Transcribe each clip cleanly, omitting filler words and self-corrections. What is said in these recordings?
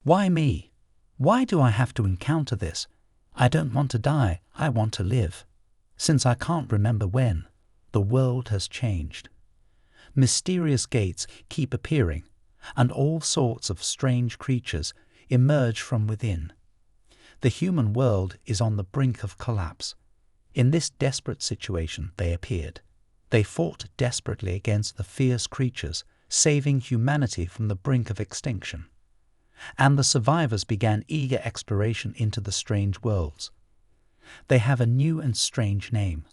Why me? Why do I have to encounter this? I don't want to die, I want to live. Since I can't remember when, the world has changed. Mysterious gates keep appearing, and all sorts of strange creatures emerge from within. The human world is on the brink of collapse. In this desperate situation they appeared. They fought desperately against the fierce creatures, saving humanity from the brink of extinction. And the survivors began eager exploration into the strange worlds. They have a new and strange name,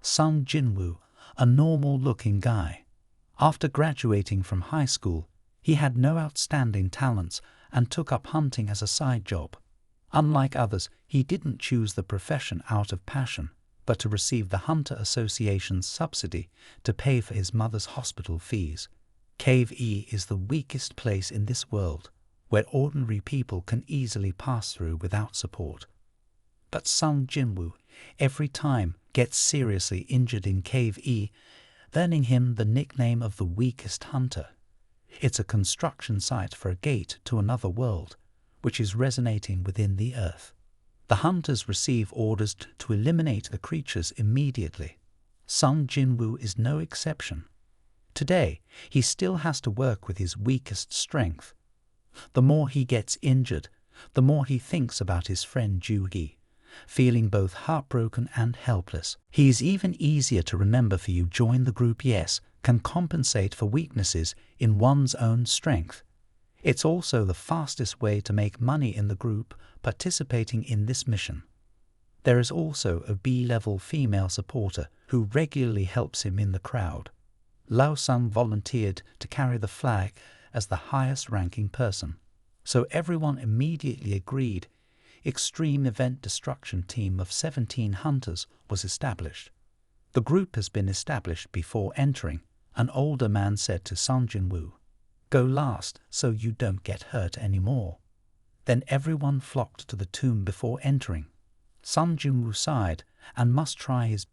Sung Jin Woo, a normal-looking guy. After graduating from high school, he had no outstanding talents and took up hunting as a side job. Unlike others, he didn't choose the profession out of passion, but to receive the Hunter Association's subsidy to pay for his mother's hospital fees. Cave E is the weakest place in this world, where ordinary people can easily pass through without support. But Sung Jin Woo every time gets seriously injured in Cave E, earning him the nickname of the weakest hunter. It's a construction site for a gate to another world, which is resonating within the earth. The hunters receive orders to eliminate the creatures immediately. Sung Jin Woo is no exception. Today, he still has to work with his weakest strength. The more he gets injured, the more he thinks about his friend Ju-gi, feeling both heartbroken and helpless. He is even easier to remember for you. Join the group. Yes, can compensate for weaknesses in one's own strength. It's also the fastest way to make money in the group participating in this mission. There is also a B-level female supporter who regularly helps him in the crowd. Lao Sung volunteered to carry the flag as the highest-ranking person, so everyone immediately agreed. Extreme Event Destruction Team of 17 hunters was established. The group has been established before entering. An older man said to Sung Jin Woo, "Go last so you don't get hurt anymore." Then everyone flocked to the tomb before entering. Sung Jin Woo sighed and must try his.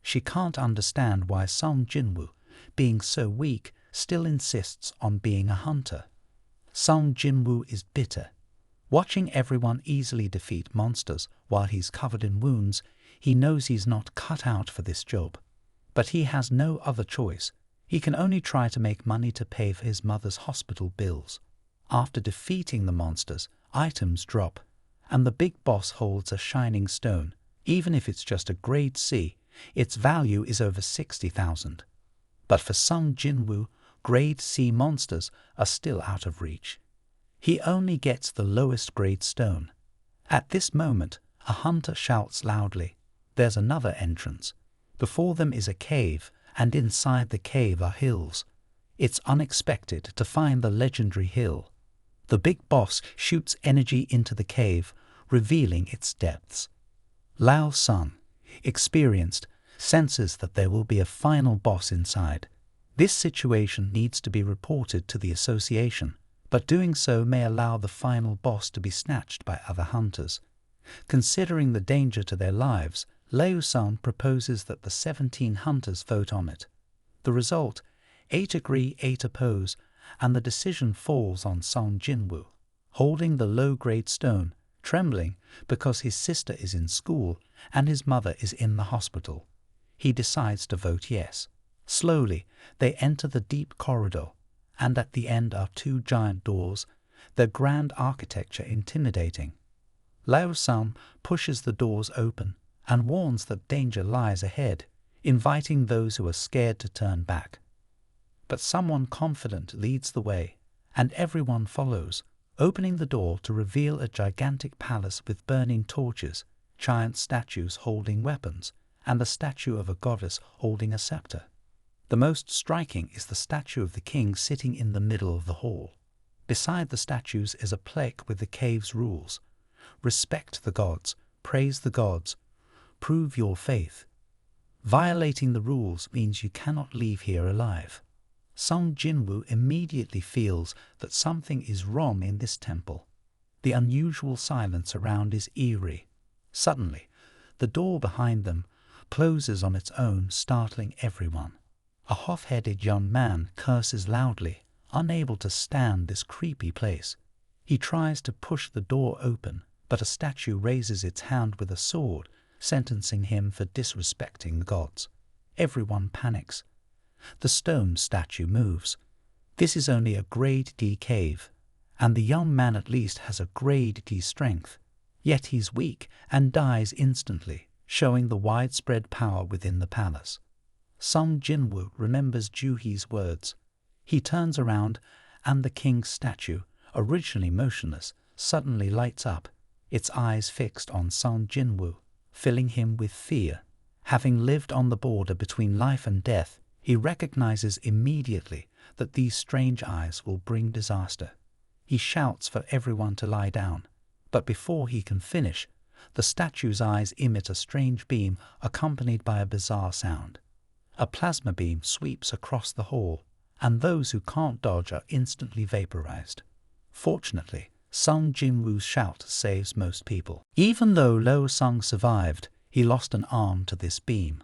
She can't understand why Sung Jin Woo, being so weak, still insists on being a hunter. Sung Jin Woo is bitter. Watching everyone easily defeat monsters while he's covered in wounds, he knows he's not cut out for this job. But he has no other choice. He can only try to make money to pay for his mother's hospital bills. After defeating the monsters, items drop, and the big boss holds a shining stone. Even if it's just a grade C, its value is over 60,000. But for Sung Jin Woo, grade C monsters are still out of reach. He only gets the lowest grade stone. At this moment, a hunter shouts loudly, "There's another entrance." Before them is a cave, and inside the cave are hills. It's unexpected to find the legendary hill. The big boss shoots energy into the cave, revealing its depths. Lao Sung, experienced, senses that there will be a final boss inside. This situation needs to be reported to the association, but doing so may allow the final boss to be snatched by other hunters. Considering the danger to their lives, Lao Sung proposes that the 17 hunters vote on it. The result, 8 agree, 8 oppose, and the decision falls on Sung Jin Woo, holding the low-grade stone, trembling because his sister is in school and his mother is in the hospital. He decides to vote yes. Slowly, they enter the deep corridor, and at the end are 2 giant doors, their grand architecture intimidating. Lao Sung pushes the doors open and warns that danger lies ahead, inviting those who are scared to turn back. But someone confident leads the way, and everyone follows, opening the door to reveal a gigantic palace with burning torches, giant statues holding weapons, and the statue of a goddess holding a scepter. The most striking is the statue of the king sitting in the middle of the hall. Beside the statues is a plaque with the cave's rules. Respect the gods, praise the gods, prove your faith. Violating the rules means you cannot leave here alive. Sung Jin Woo immediately feels that something is wrong in this temple. The unusual silence around is eerie. Suddenly, the door behind them closes on its own, startling everyone. A hot-headed young man curses loudly, unable to stand this creepy place. He tries to push the door open, but a statue raises its hand with a sword, sentencing him for disrespecting the gods. Everyone panics. The stone statue moves. This is only a grade D cave, and the young man at least has a grade D strength. Yet he's weak and dies instantly, showing the widespread power within the palace. Sung Jin Woo remembers Juhi's words. He turns around, and the king's statue, originally motionless, suddenly lights up, its eyes fixed on Sung Jin Woo, filling him with fear. Having lived on the border between life and death, he recognizes immediately that these strange eyes will bring disaster. He shouts for everyone to lie down, but before he can finish, the statue's eyes emit a strange beam accompanied by a bizarre sound. A plasma beam sweeps across the hall, and those who can't dodge are instantly vaporized. Fortunately, Sung Jin Woo's shout saves most people. Even though Lo Sung survived, he lost an arm to this beam.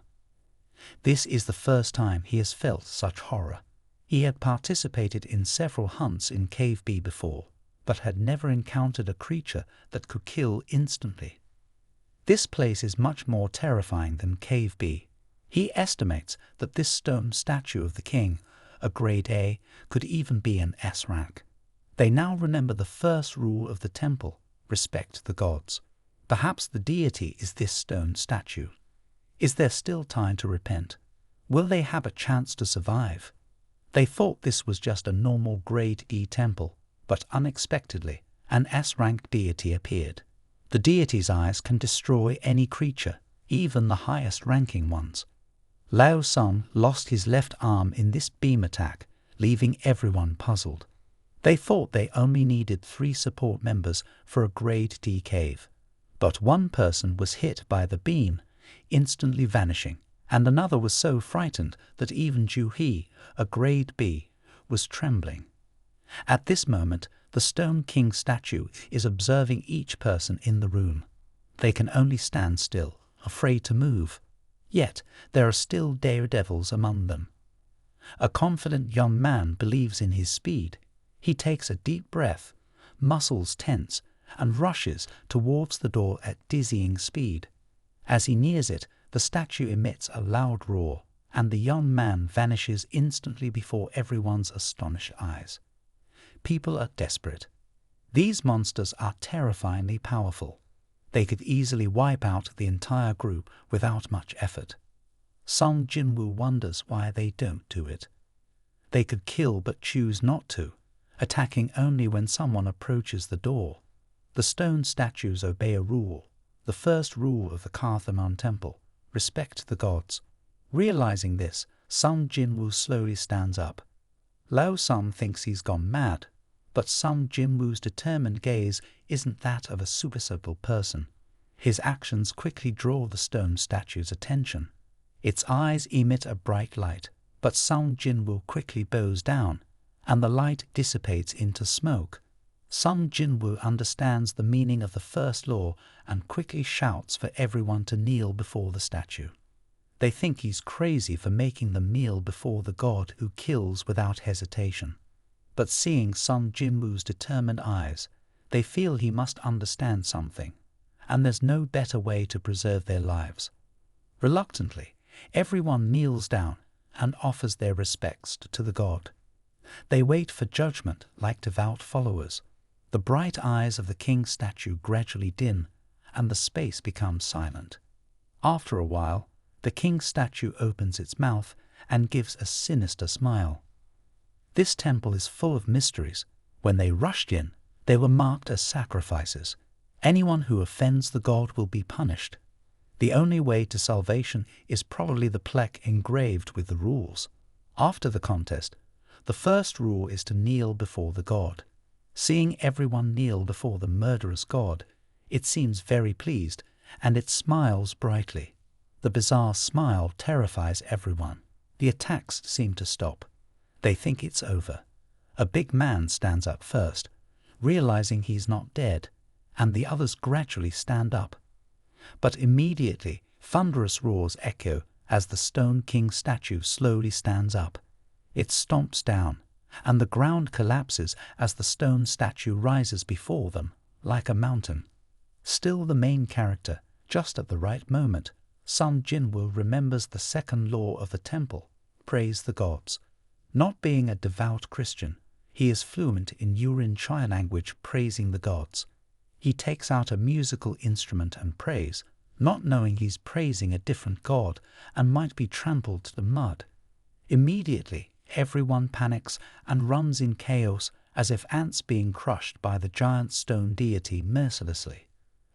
This is the first time he has felt such horror. He had participated in several hunts in Cave B before, but had never encountered a creature that could kill instantly. This place is much more terrifying than Cave B. He estimates that this stone statue of the king, a grade A, could even be an S rank. They now remember the first rule of the temple: respect the gods. Perhaps the deity is this stone statue. Is there still time to repent? Will they have a chance to survive? They thought this was just a normal grade D temple, but unexpectedly, an S-ranked deity appeared. The deity's eyes can destroy any creature, even the highest-ranking ones. Lao Sung lost his left arm in this beam attack, leaving everyone puzzled. They thought they only needed 3 support members for a grade D cave, but one person was hit by the beam, instantly vanishing, and another was so frightened that even Juhi, a grade B, was trembling. At this moment, the Stone King statue is observing each person in the room. They can only stand still, afraid to move. Yet there are still daredevils among them. A confident young man believes in his speed. He takes a deep breath, muscles tense, and rushes towards the door at dizzying speed. As he nears it, the statue emits a loud roar, and the young man vanishes instantly before everyone's astonished eyes. People are desperate. These monsters are terrifyingly powerful. They could easily wipe out the entire group without much effort. Sung Jin Woo wonders why they don't do it. They could kill but choose not to, attacking only when someone approaches the door. The stone statues obey a rule, the first rule of the Karthaman temple: respect the gods. Realizing this, Sung Jin Woo slowly stands up. Lao Sung thinks he's gone mad, but Sung Jin Woo's determined gaze isn't that of a suicidal person. His actions quickly draw the stone statue's attention. Its eyes emit a bright light, but Sung Jin Woo quickly bows down, and the light dissipates into smoke. Sung Jin Woo understands the meaning of the first law and quickly shouts for everyone to kneel before the statue. They think he's crazy for making them kneel before the god who kills without hesitation. But seeing Sung Jin Woo's determined eyes, they feel he must understand something, and there's no better way to preserve their lives. Reluctantly, everyone kneels down and offers their respects to the god. They wait for judgment like devout followers. The bright eyes of the king's statue gradually dim, and the space becomes silent. After a while, the king's statue opens its mouth and gives a sinister smile. This temple is full of mysteries. When they rushed in, they were marked as sacrifices. Anyone who offends the god will be punished. The only way to salvation is probably the plaque engraved with the rules. After the contest, the first rule is to kneel before the god. Seeing everyone kneel before the murderous god, it seems very pleased, and it smiles brightly. The bizarre smile terrifies everyone. The attacks seem to stop. They think it's over. A big man stands up first, realizing he's not dead, and the others gradually stand up. But immediately, thunderous roars echo as the Stone King statue slowly stands up. It stomps down, and the ground collapses as the stone statue rises before them, like a mountain. Still the main character, just at the right moment, Sung Jin Woo remembers the second law of the temple: praise the gods. Not being a devout Christian, he is fluent in Urin Chai language, praising the gods. He takes out a musical instrument and prays, not knowing he's praising a different god and might be trampled to mud. Immediately, everyone panics and runs in chaos as if ants being crushed by the giant stone deity mercilessly.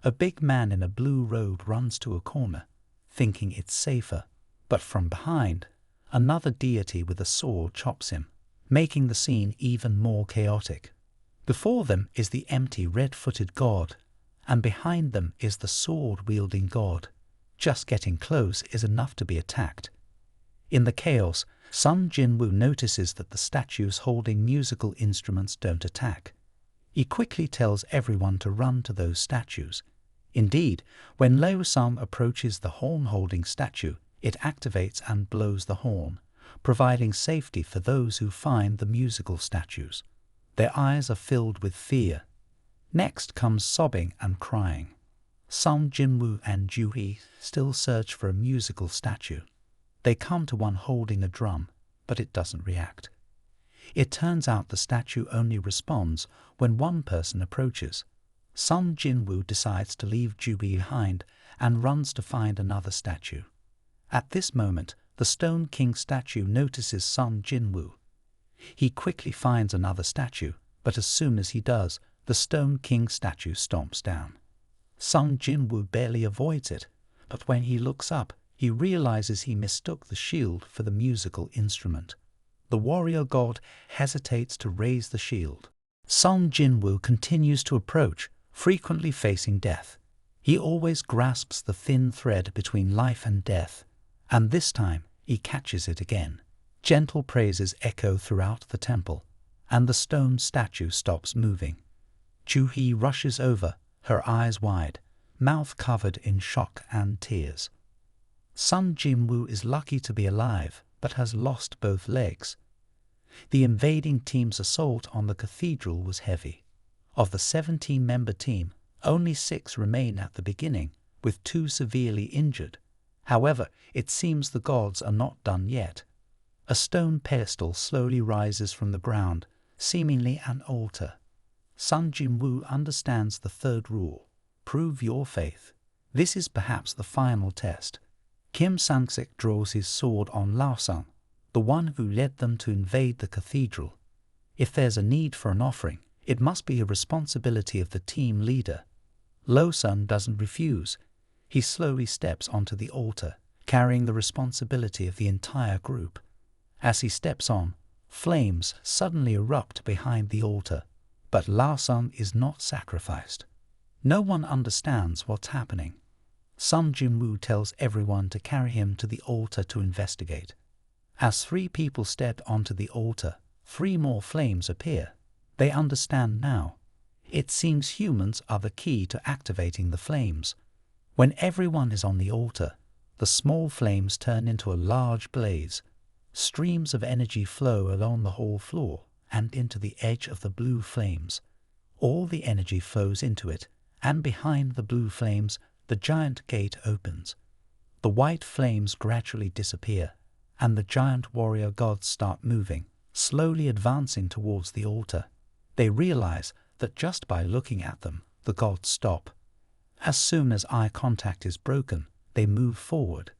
A big man in a blue robe runs to a corner, thinking it's safer, but from behind, another deity with a sword chops him, making the scene even more chaotic. Before them is the empty red-footed god, and behind them is the sword-wielding god. Just getting close is enough to be attacked. In the chaos, Sung Jin Woo notices that the statues holding musical instruments don't attack. He quickly tells everyone to run to those statues. Indeed, when Leo Sung approaches the horn-holding statue, it activates and blows the horn, providing safety for those who find the musical statues. Their eyes are filled with fear. Next comes sobbing and crying. Sung Jin Woo and Ju-hee still search for a musical statue. They come to one holding a drum, but it doesn't react. It turns out the statue only responds when one person approaches. Sung Jin Woo decides to leave Ju-hee behind and runs to find another statue. At this moment, the Stone King statue notices Sung Jin Woo. He quickly finds another statue, but as soon as he does, the Stone King statue stomps down. Sung Jin Woo barely avoids it, but when he looks up, he realizes he mistook the shield for the musical instrument. The warrior god hesitates to raise the shield. Sung Jin Woo continues to approach, frequently facing death. He always grasps the thin thread between life and death, and this time he catches it again. Gentle praises echo throughout the temple, and the stone statue stops moving. Ju-hee rushes over, her eyes wide, mouth covered in shock and tears. Sung Jin Woo is lucky to be alive, but has lost both legs. The invading team's assault on the cathedral was heavy. Of the 17-member team, only 6 remain at the beginning, with 2 severely injured. However, it seems the gods are not done yet. A stone pedestal slowly rises from the ground, seemingly an altar. Sung Jin Woo understands the third rule: prove your faith. This is perhaps the final test. Kim Sang-sik draws his sword on Lao Sung, the one who led them to invade the cathedral. If there's a need for an offering, it must be a responsibility of the team leader. Lo Sun doesn't refuse. He slowly steps onto the altar, carrying the responsibility of the entire group. As he steps on, flames suddenly erupt behind the altar, but Lao Sun is not sacrificed. No one understands what's happening. Sung Jin Woo tells everyone to carry him to the altar to investigate. As 3 people step onto the altar, 3 more flames appear. They understand now. It seems humans are the key to activating the flames. When everyone is on the altar, the small flames turn into a large blaze. Streams of energy flow along the whole floor and into the edge of the blue flames. All the energy flows into it, and behind the blue flames, the giant gate opens. The white flames gradually disappear, and the giant warrior gods start moving, slowly advancing towards the altar. They realize that just by looking at them, the gods stop. As soon as eye contact is broken, they move forward.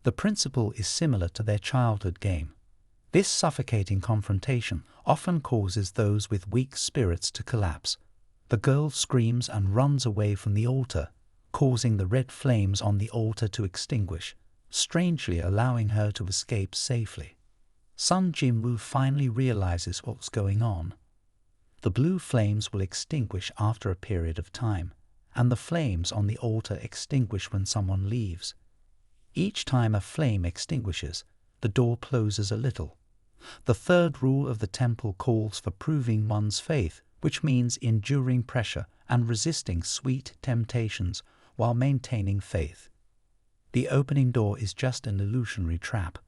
The principle is similar to their childhood game. This suffocating confrontation often causes those with weak spirits to collapse. The girl screams and runs away from the altar, causing the red flames on the altar to extinguish, strangely allowing her to escape safely. Sung Jin Woo finally realizes what's going on. The blue flames will extinguish after a period of time, and the flames on the altar extinguish when someone leaves. Each time a flame extinguishes, the door closes a little. The third rule of the temple calls for proving one's faith, which means enduring pressure and resisting sweet temptations while maintaining faith. The opening door is just an illusionary trap.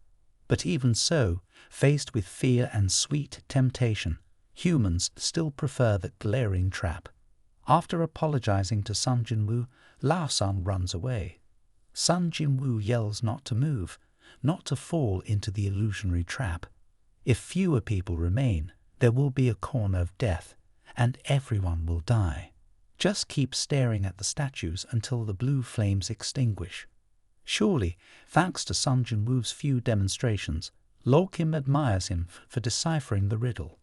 But even so, faced with fear and sweet temptation, humans still prefer the glaring trap. After apologizing to Sung Jin Woo, Lao Sung runs away. Sung Jin Woo yells not to move, not to fall into the illusionary trap. If fewer people remain, there will be a corner of death, and everyone will die. Just keep staring at the statues until the blue flames extinguish. Surely, thanks to Sung Jin Woo's few demonstrations, Lo Kim admires him for deciphering the riddle.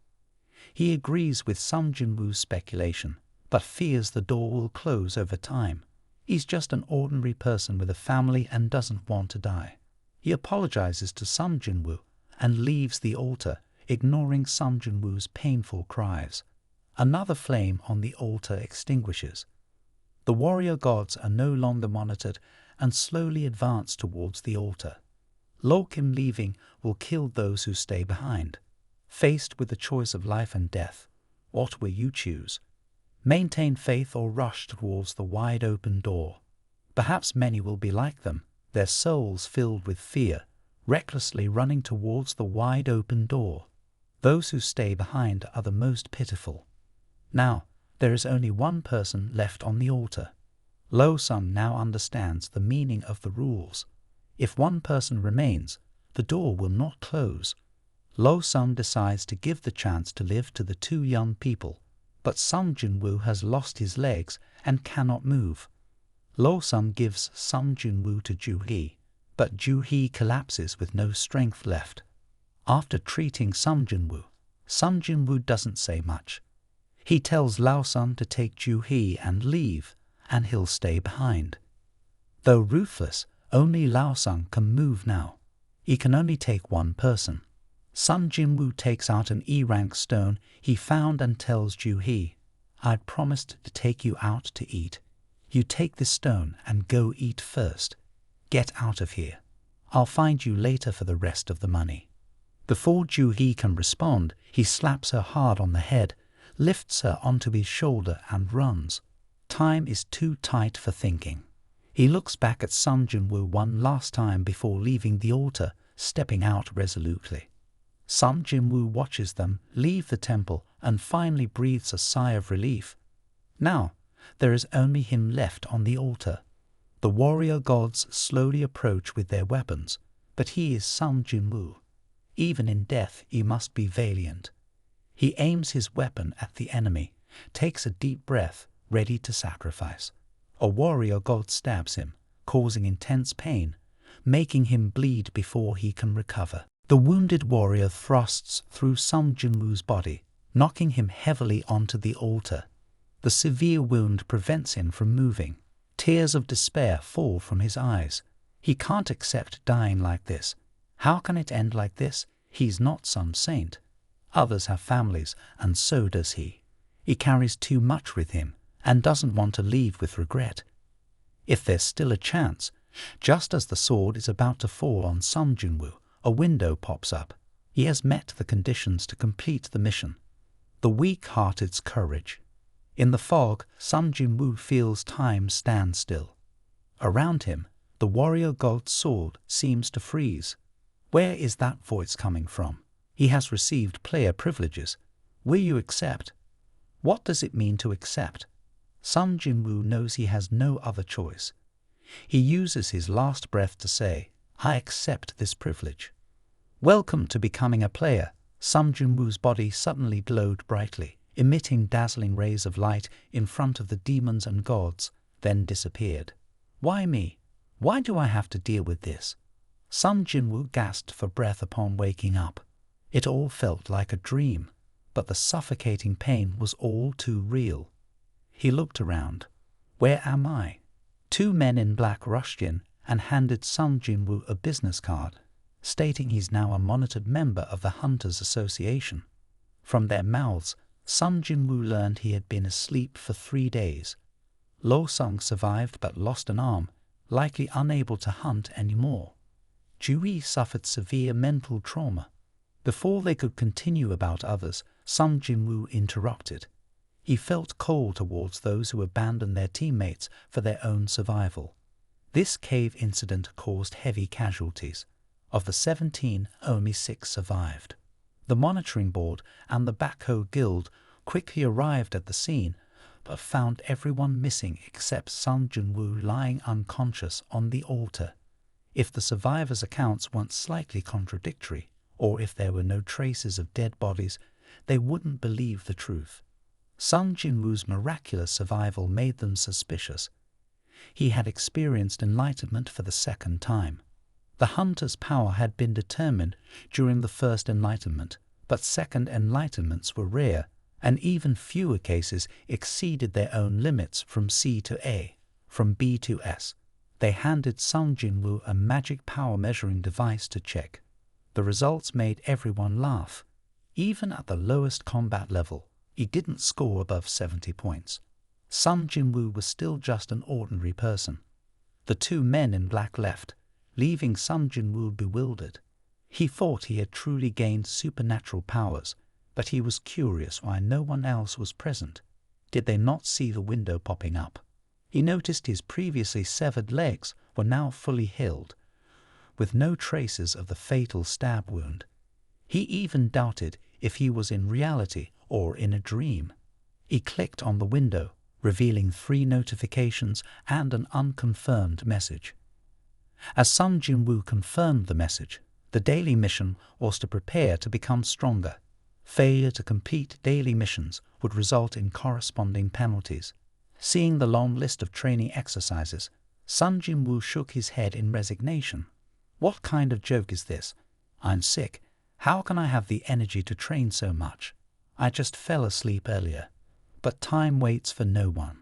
He agrees with Sung Jin Woo's speculation, but fears the door will close over time. He's just an ordinary person with a family and doesn't want to die. He apologizes to Sung Jin Woo and leaves the altar, ignoring Sung Jin Woo's painful cries. Another flame on the altar extinguishes. The warrior gods are no longer monitored and slowly advance towards the altar. Lo Kim leaving will kill those who stay behind. Faced with the choice of life and death, what will you choose? Maintain faith or rush towards the wide open door? Perhaps many will be like them, their souls filled with fear, recklessly running towards the wide open door. Those who stay behind are the most pitiful. Now, there is only one person left on the altar. Lo Sung now understands the meaning of the rules. If one person remains, the door will not close. Lo Sung decides to give the chance to live to the two young people, but Sung Jin Woo has lost his legs and cannot move. Lo Sung gives Sung Jin Woo to Ju Hee, but Ju Hee collapses with no strength left. After treating Sung Jin Woo doesn't say much. He tells Lao Sung to take Ju Hee and leave, and he'll stay behind. Though ruthless, only Lao Sung can move now. He can only take one person. Sung Jin Woo takes out an E-rank stone he found and tells Ju Hee, "I'd promised to take you out to eat. You take this stone and go eat first. Get out of here. I'll find you later for the rest of the money." Before Ju Hee can respond, he slaps her hard on the head, lifts her onto his shoulder and runs. Time is too tight for thinking. He looks back at Sung Jin Woo one last time before leaving the altar, stepping out resolutely. Sung Jin Woo watches them leave the temple and finally breathes a sigh of relief. Now, there is only him left on the altar. The warrior gods slowly approach with their weapons, but he is Sung Jin Woo. Even in death he must be valiant. He aims his weapon at the enemy, takes a deep breath, ready to sacrifice. A warrior god stabs him, causing intense pain, making him bleed before he can recover. The wounded warrior thrusts through Sung Jin Woo's body, knocking him heavily onto the altar. The severe wound prevents him from moving. Tears of despair fall from his eyes. He can't accept dying like this. How can it end like this? He's not some saint. Others have families, and so does he. He carries too much with him, and doesn't want to leave with regret. If there's still a chance, just as the sword is about to fall on Sung Jin Woo, a window pops up. He has met the conditions to complete the mission. The weak-hearted's courage. In the fog, Sung Jin Woo feels time stand still. Around him, the warrior god's sword seems to freeze. Where is that voice coming from? He has received player privileges. Will you accept? What does it mean to accept? Sung Jin Woo knows he has no other choice. He uses his last breath to say, "I accept this privilege." Welcome to becoming a player. Sung Jin Woo's body suddenly glowed brightly, emitting dazzling rays of light in front of the demons and gods, then disappeared. Why me? Why do I have to deal with this? Sung Jin Woo gasped for breath upon waking up. It all felt like a dream, but the suffocating pain was all too real. He looked around. Where am I? Two men in black rushed in and handed Sung Jin Woo a business card, stating he's now a monitored member of the Hunters Association. From their mouths, Sung Jin Woo learned he had been asleep for 3 days. Lo Sung survived but lost an arm, likely unable to hunt anymore. Ju Hee suffered severe mental trauma. Before they could continue about others, Sung Jin Woo interrupted. He felt cold towards those who abandoned their teammates for their own survival. This cave incident caused heavy casualties. Of the 17, only 6 survived. The monitoring board and the backhoe guild quickly arrived at the scene, but found everyone missing except Sung Jin Woo lying unconscious on the altar. If the survivors' accounts weren't slightly contradictory, or if there were no traces of dead bodies, they wouldn't believe the truth. Sung Jin Woo's miraculous survival made them suspicious. He had experienced enlightenment for the second time. The hunter's power had been determined during the first enlightenment, but second enlightenments were rare, and even fewer cases exceeded their own limits from C to A, from B to S. They handed Sung Jin Woo a magic power measuring device to check. The results made everyone laugh. Even at the lowest combat level, he didn't score above 70 points. Sung Jin Woo was still just an ordinary person. The 2 men in black left, leaving Sung Jin Woo bewildered. He thought he had truly gained supernatural powers, but he was curious why no one else was present. Did they not see the window popping up? He noticed his previously severed legs were now fully healed, with no traces of the fatal stab wound. He even doubted if he was in reality or in a dream. He clicked on the window, revealing 3 notifications and an unconfirmed message. As Sung Jin Woo confirmed the message, the daily mission was to prepare to become stronger. Failure to complete daily missions would result in corresponding penalties. Seeing the long list of training exercises, Sung Jin Woo shook his head in resignation. What kind of joke is this? I'm sick. How can I have the energy to train so much? I just fell asleep earlier. But time waits for no one.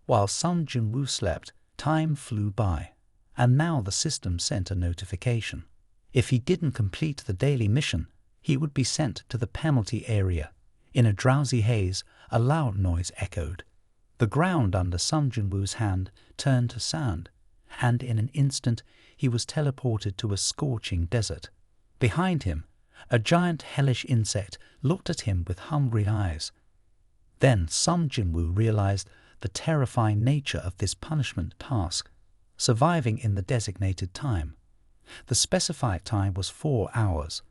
While Sung Jin Woo slept, time flew by, and now the system sent a notification. If he didn't complete the daily mission, he would be sent to the penalty area. In a drowsy haze, a loud noise echoed. The ground under Sung Jin Woo's hand turned to sand, and in an instant he was teleported to a scorching desert. Behind him, a giant hellish insect looked at him with hungry eyes. Then Sung Jin Woo realized the terrifying nature of this punishment task. Surviving in the designated time. The specified time was 4 hours.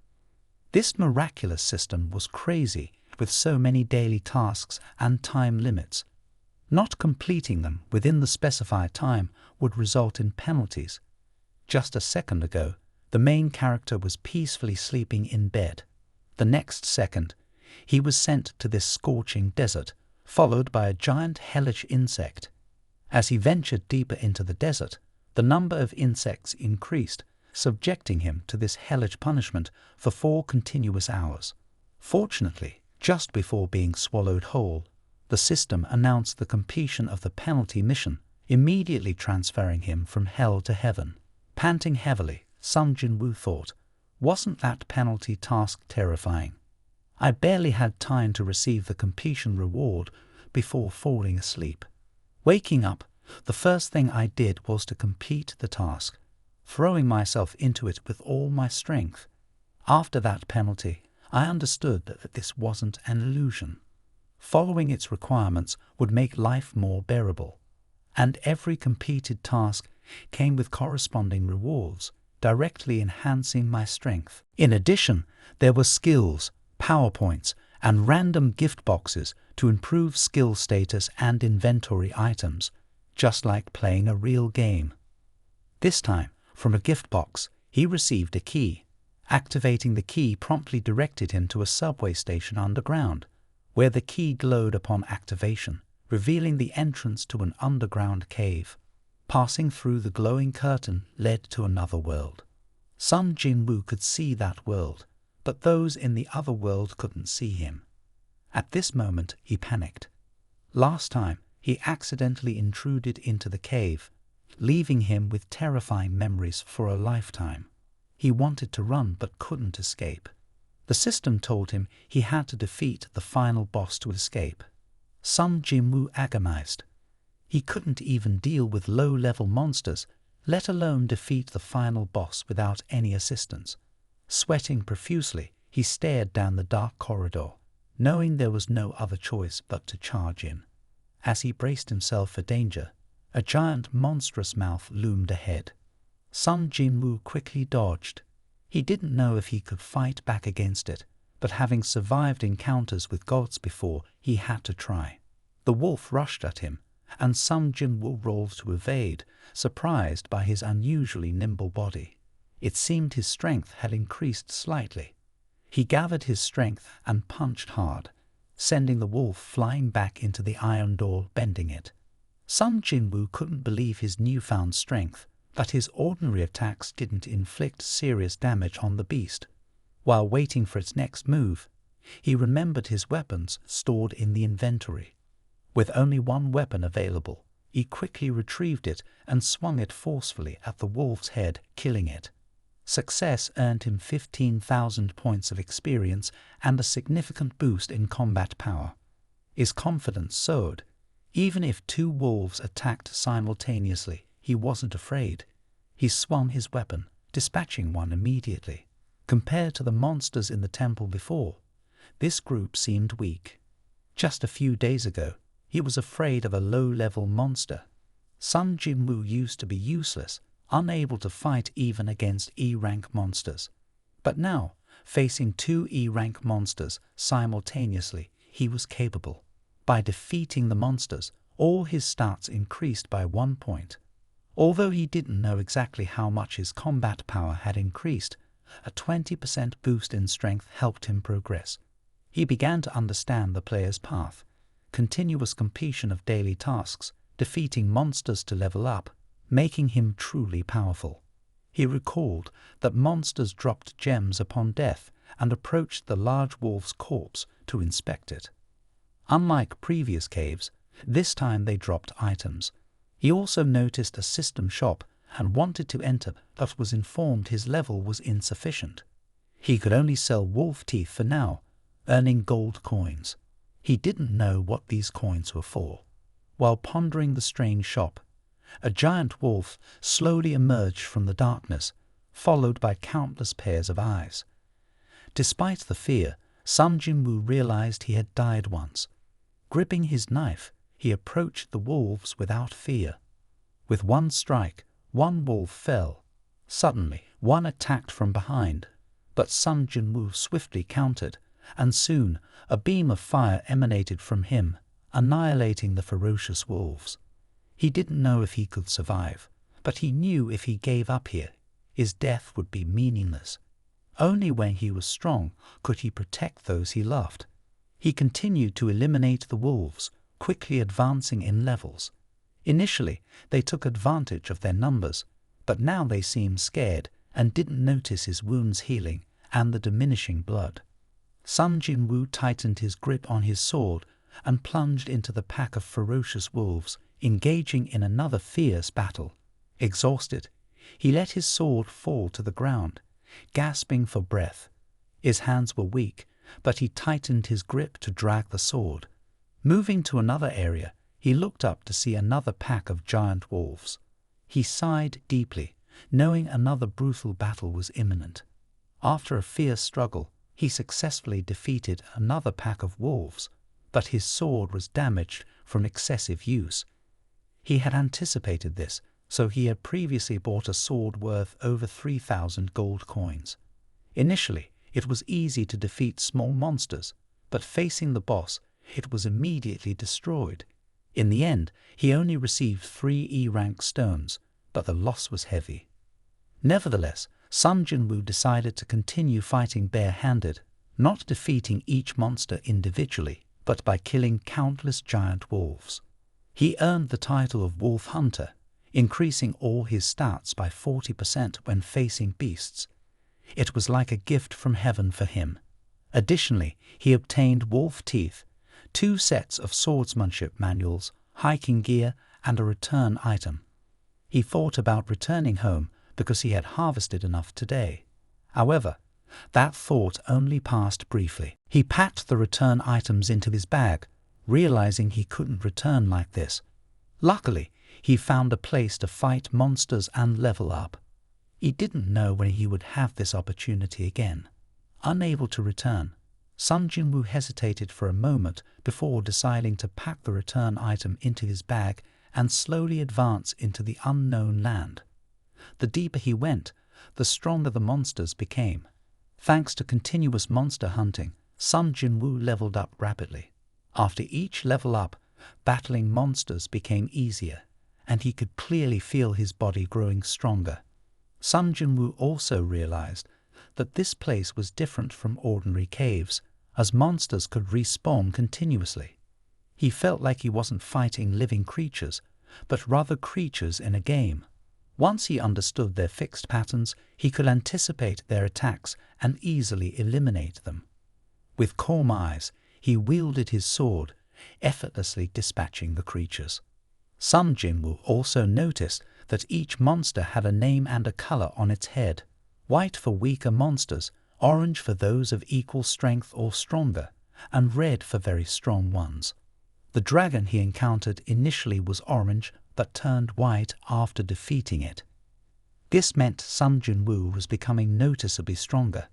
This miraculous system was crazy, with so many daily tasks and time limits. Not completing them within the specified time would result in penalties. Just a second ago, the main character was peacefully sleeping in bed. The next second, he was sent to this scorching desert, followed by a giant hellish insect. As he ventured deeper into the desert, the number of insects increased, subjecting him to this hellish punishment for 4 continuous hours. Fortunately, just before being swallowed whole, the system announced the completion of the penalty mission, immediately transferring him from hell to heaven. Panting heavily, Sung Jin Woo thought, wasn't that penalty task terrifying? I barely had time to receive the completion reward before falling asleep. Waking up, the first thing I did was to complete the task, throwing myself into it with all my strength. After that penalty, I understood that this wasn't an illusion. Following its requirements would make life more bearable, and every completed task came with corresponding rewards, directly enhancing my strength. In addition, there were skills, PowerPoints, and random gift boxes to improve skill status and inventory items, just like playing a real game. This time, from a gift box, he received a key. Activating the key promptly directed him to a subway station underground, where the key glowed upon activation, revealing the entrance to an underground cave. Passing through the glowing curtain led to another world. Sung Jin Woo could see that world, but those in the other world couldn't see him. At this moment, he panicked. Last time, he accidentally intruded into the cave, leaving him with terrifying memories for a lifetime. He wanted to run but couldn't escape. The system told him he had to defeat the final boss to escape. Sung Jin Woo agonized. He couldn't even deal with low-level monsters, let alone defeat the final boss without any assistance. Sweating profusely, he stared down the dark corridor, knowing there was no other choice but to charge in. As he braced himself for danger, a giant monstrous mouth loomed ahead. Sung Jin Woo quickly dodged. He didn't know if he could fight back against it, but having survived encounters with gods before, he had to try. The wolf rushed at him, and Sung Jin Woo rolled to evade, surprised by his unusually nimble body. It seemed his strength had increased slightly. He gathered his strength and punched hard, sending the wolf flying back into the iron door, bending it. Sung Jin Woo couldn't believe his newfound strength, but his ordinary attacks didn't inflict serious damage on the beast. While waiting for its next move, he remembered his weapons stored in the inventory. With only one weapon available, he quickly retrieved it and swung it forcefully at the wolf's head, killing it. Success earned him 15,000 points of experience and a significant boost in combat power. His confidence soared. Even if two wolves attacked simultaneously, he wasn't afraid. He swung his weapon, dispatching one immediately. Compared to the monsters in the temple before, this group seemed weak. Just a few days ago, he was afraid of a low-level monster. Sung Jin Woo used to be useless, unable to fight even against E-rank monsters. But now, facing two E-rank monsters simultaneously, he was capable. By defeating the monsters, all his stats increased by 1 point. Although he didn't know exactly how much his combat power had increased, a 20% boost in strength helped him progress. He began to understand the player's path: continuous completion of daily tasks, defeating monsters to level up, making him truly powerful. He recalled that monsters dropped gems upon death and approached the large wolf's corpse to inspect it. Unlike previous caves, this time they dropped items. He also noticed a system shop and wanted to enter, but was informed his level was insufficient. He could only sell wolf teeth for now, earning gold coins. He didn't know what these coins were for. While pondering the strange shop, a giant wolf slowly emerged from the darkness, followed by countless pairs of eyes. Despite the fear, Sung Jin Woo realized he had died once. Gripping his knife, he approached the wolves without fear. With one strike, one wolf fell. Suddenly, one attacked from behind, but Sung Jin Woo swiftly countered, and soon a beam of fire emanated from him, annihilating the ferocious wolves. He didn't know if he could survive, but he knew if he gave up here, his death would be meaningless. Only when he was strong could he protect those he loved. He continued to eliminate the wolves, quickly advancing in levels. Initially, they took advantage of their numbers, but now they seemed scared and didn't notice his wounds healing and the diminishing blood. Sung Jin Woo tightened his grip on his sword and plunged into the pack of ferocious wolves, engaging in another fierce battle. Exhausted, he let his sword fall to the ground, gasping for breath. His hands were weak, but he tightened his grip to drag the sword. Moving to another area, he looked up to see another pack of giant wolves. He sighed deeply, knowing another brutal battle was imminent. After a fierce struggle, he successfully defeated another pack of wolves, but his sword was damaged from excessive use. He had anticipated this, so he had previously bought a sword worth over 3,000 gold coins. Initially, it was easy to defeat small monsters, but facing the boss, it was immediately destroyed. In the end, he only received 3 E-rank stones, but the loss was heavy. Nevertheless, Sung Jin Woo decided to continue fighting bare-handed, not defeating each monster individually, but by killing countless giant wolves. He earned the title of Wolf Hunter, increasing all his stats by 40% when facing beasts. It was like a gift from heaven for him. Additionally, he obtained wolf teeth, 2 sets of swordsmanship manuals, hiking gear, and a return item. He thought about returning home because he had harvested enough today. However, that thought only passed briefly. He packed the return items into his bag, realizing he couldn't return like this. Luckily, he found a place to fight monsters and level up. He didn't know when he would have this opportunity again. Unable to return, Sung Jin Woo hesitated for a moment before deciding to pack the return item into his bag and slowly advance into the unknown land. The deeper he went, the stronger the monsters became. Thanks to continuous monster hunting, Sung Jin Woo leveled up rapidly. After each level up, battling monsters became easier, and he could clearly feel his body growing stronger. Sung Jin Woo also realized that this place was different from ordinary caves, as monsters could respawn continuously. He felt like he wasn't fighting living creatures, but rather creatures in a game. Once he understood their fixed patterns, he could anticipate their attacks and easily eliminate them. With calm eyes, he wielded his sword, effortlessly dispatching the creatures. Sung Jin Woo also noticed that each monster had a name and a color on its head: white for weaker monsters, orange for those of equal strength or stronger, and red for very strong ones. The dragon he encountered initially was orange but turned white after defeating it. This meant Sung Jin Woo was becoming noticeably stronger.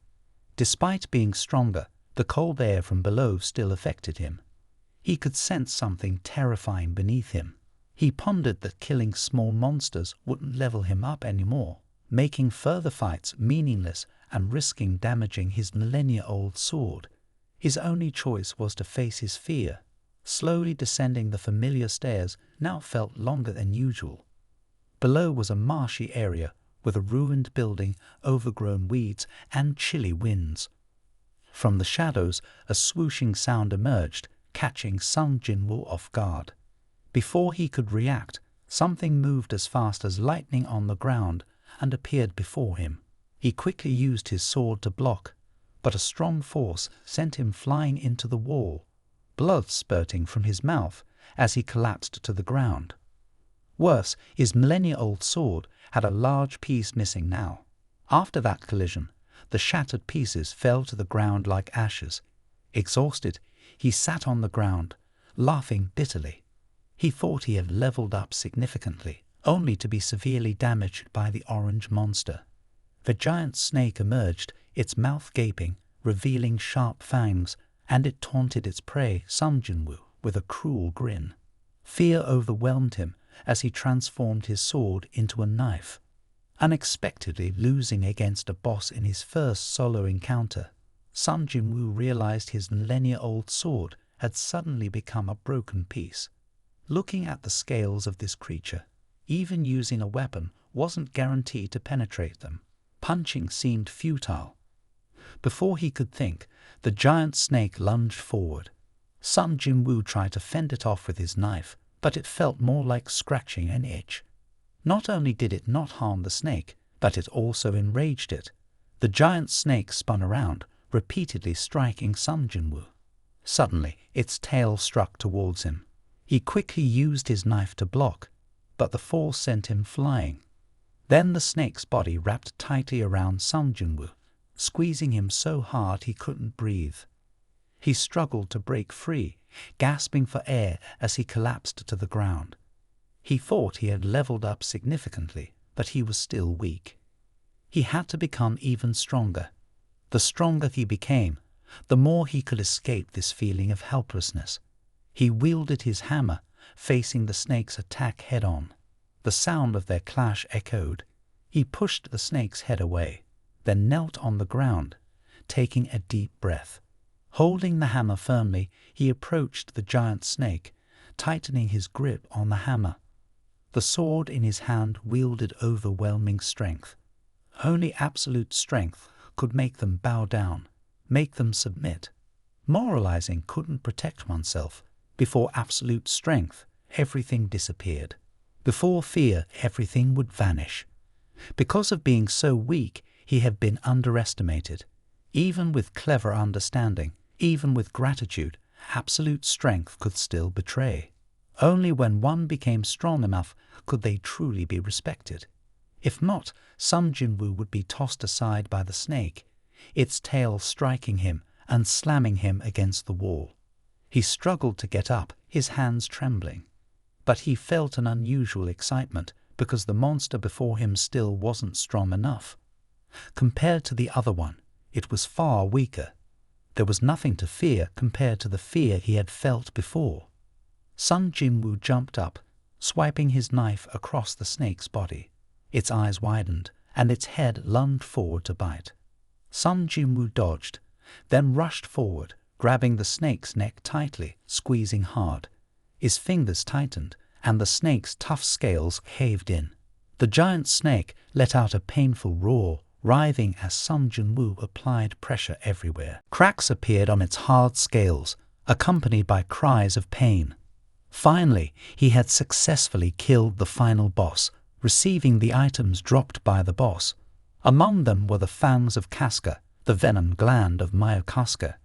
Despite being stronger, the cold air from below still affected him. He could sense something terrifying beneath him. He pondered that killing small monsters wouldn't level him up anymore, making further fights meaningless and risking damaging his millennia-old sword. His only choice was to face his fear. Slowly descending the familiar stairs now felt longer than usual. Below was a marshy area with a ruined building, overgrown weeds, and chilly winds. From the shadows, a swooshing sound emerged, catching Sung Jin Woo off guard. Before he could react, something moved as fast as lightning on the ground and appeared before him. He quickly used his sword to block, but a strong force sent him flying into the wall, blood spurting from his mouth as he collapsed to the ground. Worse, his millennia-old sword had a large piece missing now. After that collision, the shattered pieces fell to the ground like ashes. Exhausted, he sat on the ground, laughing bitterly. He thought he had leveled up significantly, only to be severely damaged by the orange monster. The giant snake emerged, its mouth gaping, revealing sharp fangs, and it taunted its prey, Sung Jin Woo, with a cruel grin. Fear overwhelmed him as he transformed his sword into a knife. Unexpectedly losing against a boss in his first solo encounter, Sung Jin Woo realized his millennia-old sword had suddenly become a broken piece. Looking at the scales of this creature, even using a weapon wasn't guaranteed to penetrate them. Punching seemed futile. Before he could think, the giant snake lunged forward. Sung Jin Woo tried to fend it off with his knife, but it felt more like scratching an itch. Not only did it not harm the snake, but it also enraged it. The giant snake spun around, repeatedly striking Sung Jin Woo. Suddenly, its tail struck towards him. He quickly used his knife to block, but the force sent him flying. Then the snake's body wrapped tightly around Sung Jin Woo, squeezing him so hard he couldn't breathe. He struggled to break free, gasping for air as he collapsed to the ground. He thought he had leveled up significantly, but he was still weak. He had to become even stronger. The stronger he became, the more he could escape this feeling of helplessness. He wielded his hammer, facing the snake's attack head-on. The sound of their clash echoed. He pushed the snake's head away, then knelt on the ground, taking a deep breath. Holding the hammer firmly, he approached the giant snake, tightening his grip on the hammer. The sword in his hand wielded overwhelming strength. Only absolute strength could make them bow down, make them submit. Moralizing couldn't protect oneself. Before absolute strength, everything disappeared. Before fear, everything would vanish. Because of being so weak, he had been underestimated. Even with clever understanding, even with gratitude, absolute strength could still betray. Only when one became strong enough could they truly be respected. If not, Sung Jin Woo would be tossed aside by the snake, its tail striking him and slamming him against the wall. He struggled to get up, his hands trembling. But he felt an unusual excitement because the monster before him still wasn't strong enough. Compared to the other one, it was far weaker. There was nothing to fear compared to the fear he had felt before. Sung Jin Woo jumped up, swiping his knife across the snake's body. Its eyes widened, and its head lunged forward to bite. Sung Jin Woo dodged, then rushed forward, grabbing the snake's neck tightly, squeezing hard. His fingers tightened, and the snake's tough scales caved in. The giant snake let out a painful roar, writhing as Sung Jin Woo applied pressure everywhere. Cracks appeared on its hard scales, accompanied by cries of pain. Finally, he had successfully killed the final boss, receiving the items dropped by the boss. Among them were the fangs of Casca, the venom gland of Casca.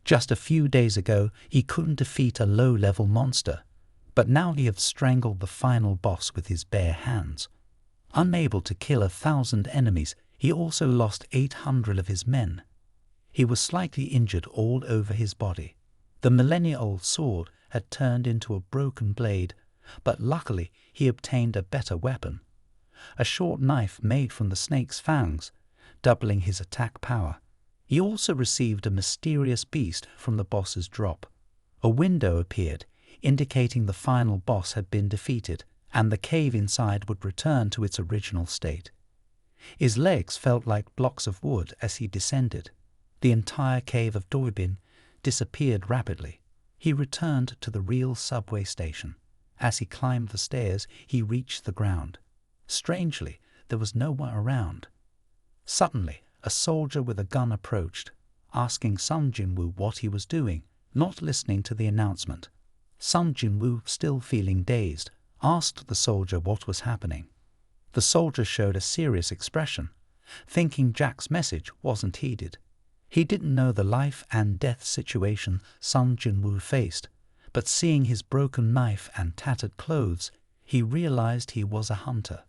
Just a few days ago, he couldn't defeat a low-level monster, but now he had strangled the final boss with his bare hands. Unable to kill 1,000 enemies, he also lost 800 of his men. He was slightly injured all over his body. The millennia-old sword had turned into a broken blade, but luckily he obtained a better weapon, a short knife made from the snake's fangs, doubling his attack power. He also received a mysterious beast from the boss's drop. A window appeared, indicating the final boss had been defeated, and the cave inside would return to its original state. His legs felt like blocks of wood as he descended. The entire cave of Doibin disappeared rapidly. He returned to the real subway station. As he climbed the stairs, he reached the ground. Strangely, there was no one around. Suddenly, a soldier with a gun approached, asking Sung Jin Woo what he was doing, not listening to the announcement. Sung Jin Woo, still feeling dazed, asked the soldier what was happening. The soldier showed a serious expression, thinking Jack's message wasn't heeded. He didn't know the life and death situation Sung Jin Woo faced, but seeing his broken knife and tattered clothes, he realized he was a hunter.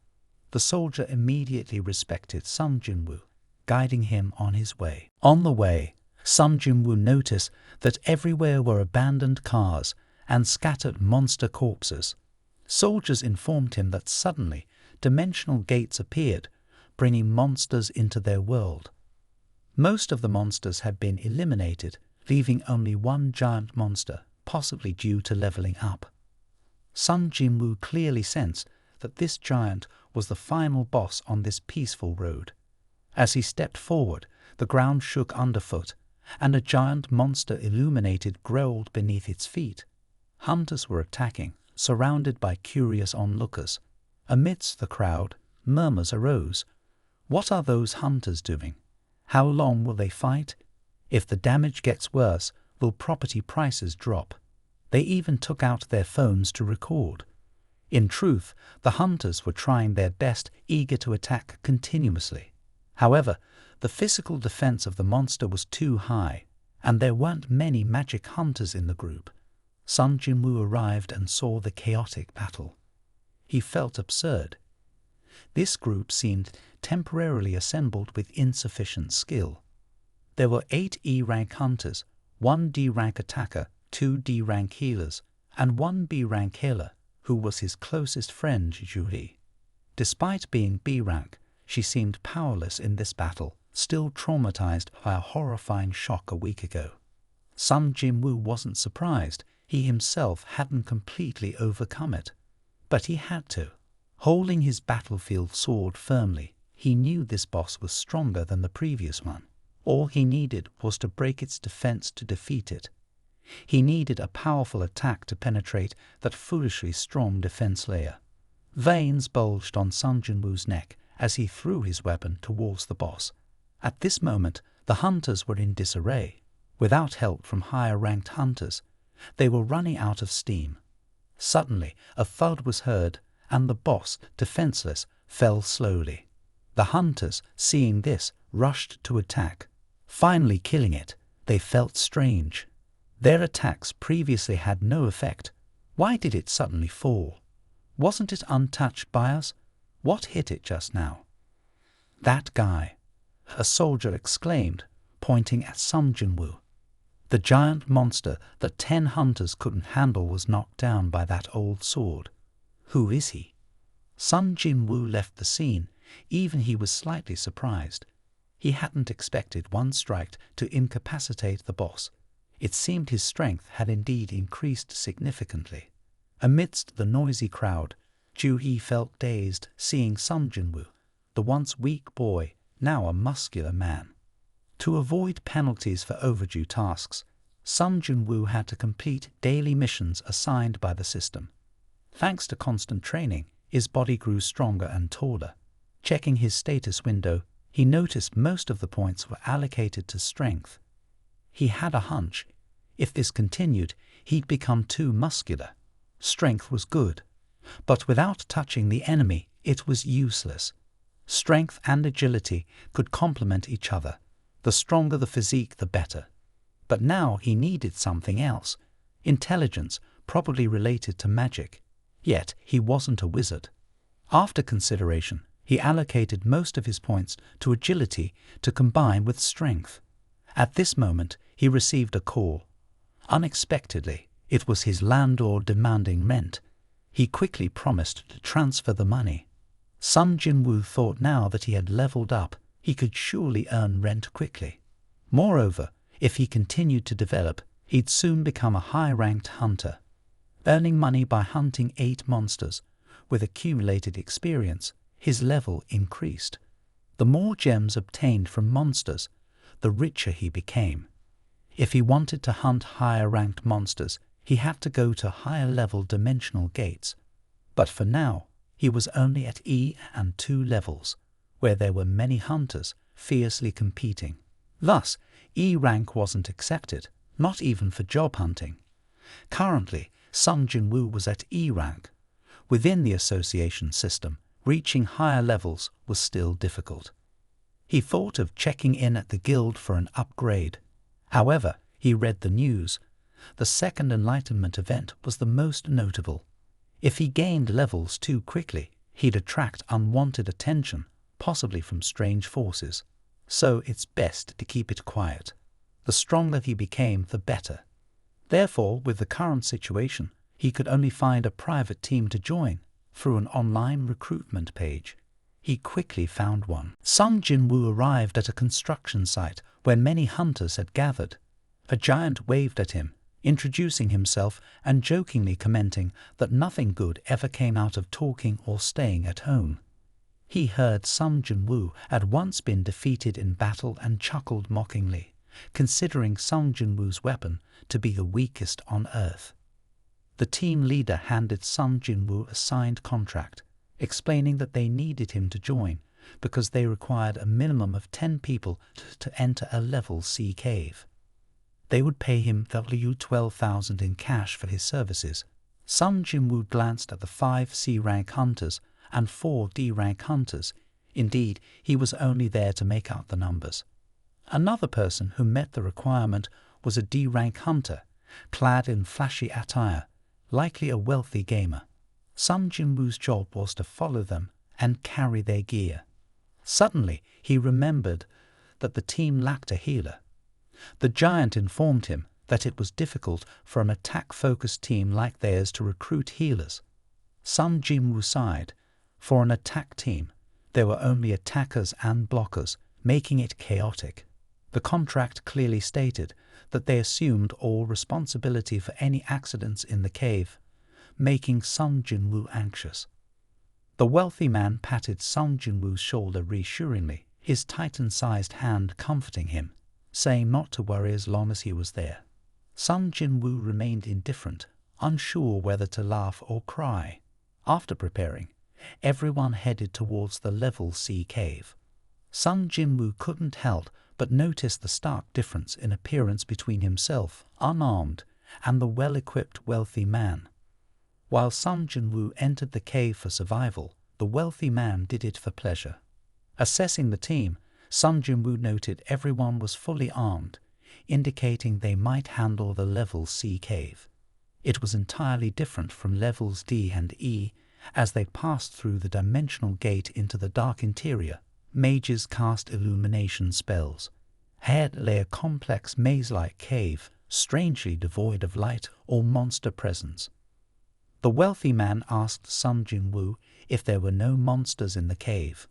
The soldier immediately respected Sung Jin Woo, guiding him on his way. On the way, Sung Jin Woo noticed that everywhere were abandoned cars and scattered monster corpses. Soldiers informed him that suddenly dimensional gates appeared, bringing monsters into their world. Most of the monsters had been eliminated, leaving only one giant monster, possibly due to leveling up. Sung Jin Woo clearly sensed that this giant was the final boss on this peaceful road. As he stepped forward, the ground shook underfoot, and a giant monster illuminated growled beneath its feet. Hunters were attacking, surrounded by curious onlookers. Amidst the crowd, murmurs arose. What are those hunters doing? How long will they fight? If the damage gets worse, will property prices drop? They even took out their phones to record. In truth, the hunters were trying their best, eager to attack continuously. However, the physical defense of the monster was too high, and there weren't many magic hunters in the group. Sung Jin Woo arrived and saw the chaotic battle. He felt absurd. This group seemed temporarily assembled with insufficient skill. There were 8 E-rank hunters, 1 D-rank attacker, 2 D-rank healers, and 1 B-rank healer, who was his closest friend Juhi. Despite being B-rank, she seemed powerless in this battle, still traumatized by a horrifying shock a week ago. Sung Jin Woo wasn't surprised. He himself hadn't completely overcome it. But he had to. Holding his battlefield sword firmly, he knew this boss was stronger than the previous one. All he needed was to break its defense to defeat it. He needed a powerful attack to penetrate that foolishly strong defense layer. Veins bulged on Sung Jin Woo's neck as he threw his weapon towards the boss. At this moment, the hunters were in disarray. Without help from higher-ranked hunters, they were running out of steam. Suddenly, a thud was heard, and the boss, defenseless, fell slowly. The hunters, seeing this, rushed to attack. Finally killing it, they felt strange. Their attacks previously had no effect. Why did it suddenly fall? Wasn't it untouched by us? What hit it just now? That guy, a soldier exclaimed, pointing at Sung Jin Woo. The giant monster that 10 hunters couldn't handle was knocked down by that old sword. Who is he? Sung Jin Woo left the scene. Even he was slightly surprised. He hadn't expected one strike to incapacitate the boss. It seemed his strength had indeed increased significantly. Amidst the noisy crowd, Juhi felt dazed seeing Sung Jin Woo. the once weak boy, now a muscular man. To avoid penalties for overdue tasks, Sung Jin Woo had to complete daily missions assigned by the system. Thanks to constant training, his body grew stronger and taller. Checking his status window, he noticed most of the points were allocated to strength. He had a hunch. If this continued, he'd become too muscular. Strength was good, but without touching the enemy, it was useless. Strength and agility could complement each other. The stronger the physique, the better. But now he needed something else. Intelligence, probably related to magic. Yet he wasn't a wizard. After consideration, he allocated most of his points to agility to combine with strength. At this moment, he received a call. Unexpectedly, it was his landlord demanding rent. He quickly promised to transfer the money. Sung Jin Woo thought now that he had leveled up, he could surely earn rent quickly. Moreover, if he continued to develop, he'd soon become a high-ranked hunter. Earning money by hunting 8 monsters, with accumulated experience, his level increased. The more gems obtained from monsters, the richer he became. If he wanted to hunt higher-ranked monsters, he had to go to higher-level dimensional gates. But for now, he was only at E and 2 levels, where there were many hunters fiercely competing. Thus, E rank wasn't accepted, not even for job hunting. Currently, Sung Jin Woo was at E rank. Within the association system, reaching higher levels was still difficult. He thought of checking in at the guild for an upgrade. However, he read the news. The second Enlightenment event was the most notable. If he gained levels too quickly, he'd attract unwanted attention, possibly from strange forces. So it's best to keep it quiet. The stronger he became, the better. Therefore, with the current situation, he could only find a private team to join through an online recruitment page. He quickly found one. Sung Jin Woo arrived at a construction site where many hunters had gathered. A giant waved at him, introducing himself and jokingly commenting that nothing good ever came out of talking or staying at home. He heard Sung Jin Woo had once been defeated in battle and chuckled mockingly, considering Sung Jin Woo's weapon to be the weakest on Earth. The team leader handed Sung Jin Woo a signed contract, explaining that they needed him to join because they required a minimum of 10 people to enter a level C cave. They would pay him $12,000 in cash for his services. Sung Jin Woo glanced at the 5 C-rank hunters and 4 D-rank hunters. Indeed, he was only there to make out the numbers. Another person who met the requirement was a D-rank hunter, clad in flashy attire, likely a wealthy gamer. Sung Jin Woo's job was to follow them and carry their gear. Suddenly, he remembered that the team lacked a healer. The giant informed him that it was difficult for an attack-focused team like theirs to recruit healers. Sung Jin Woo sighed. For an attack team, there were only attackers and blockers, making it chaotic. The contract clearly stated that they assumed all responsibility for any accidents in the cave, making Sung Jin Woo anxious. The wealthy man patted Sung Jin Woo's shoulder reassuringly, his titan-sized hand comforting him, saying not to worry as long as he was there. Sung Jin Woo remained indifferent, unsure whether to laugh or cry. After preparing, everyone headed towards the level C cave. Sung Jin Woo couldn't help but notice the stark difference in appearance between himself, unarmed, and the well-equipped wealthy man. While Sung Jin Woo entered the cave for survival, the wealthy man did it for pleasure. Assessing the team, Sung Jin Woo noted everyone was fully armed, indicating they might handle the level C cave. It was entirely different from levels D and E. As they passed through the dimensional gate into the dark interior, mages cast illumination spells. Ahead lay a complex maze-like cave, strangely devoid of light or monster presence. The wealthy man asked Sung Jin Woo if there were no monsters in the cave.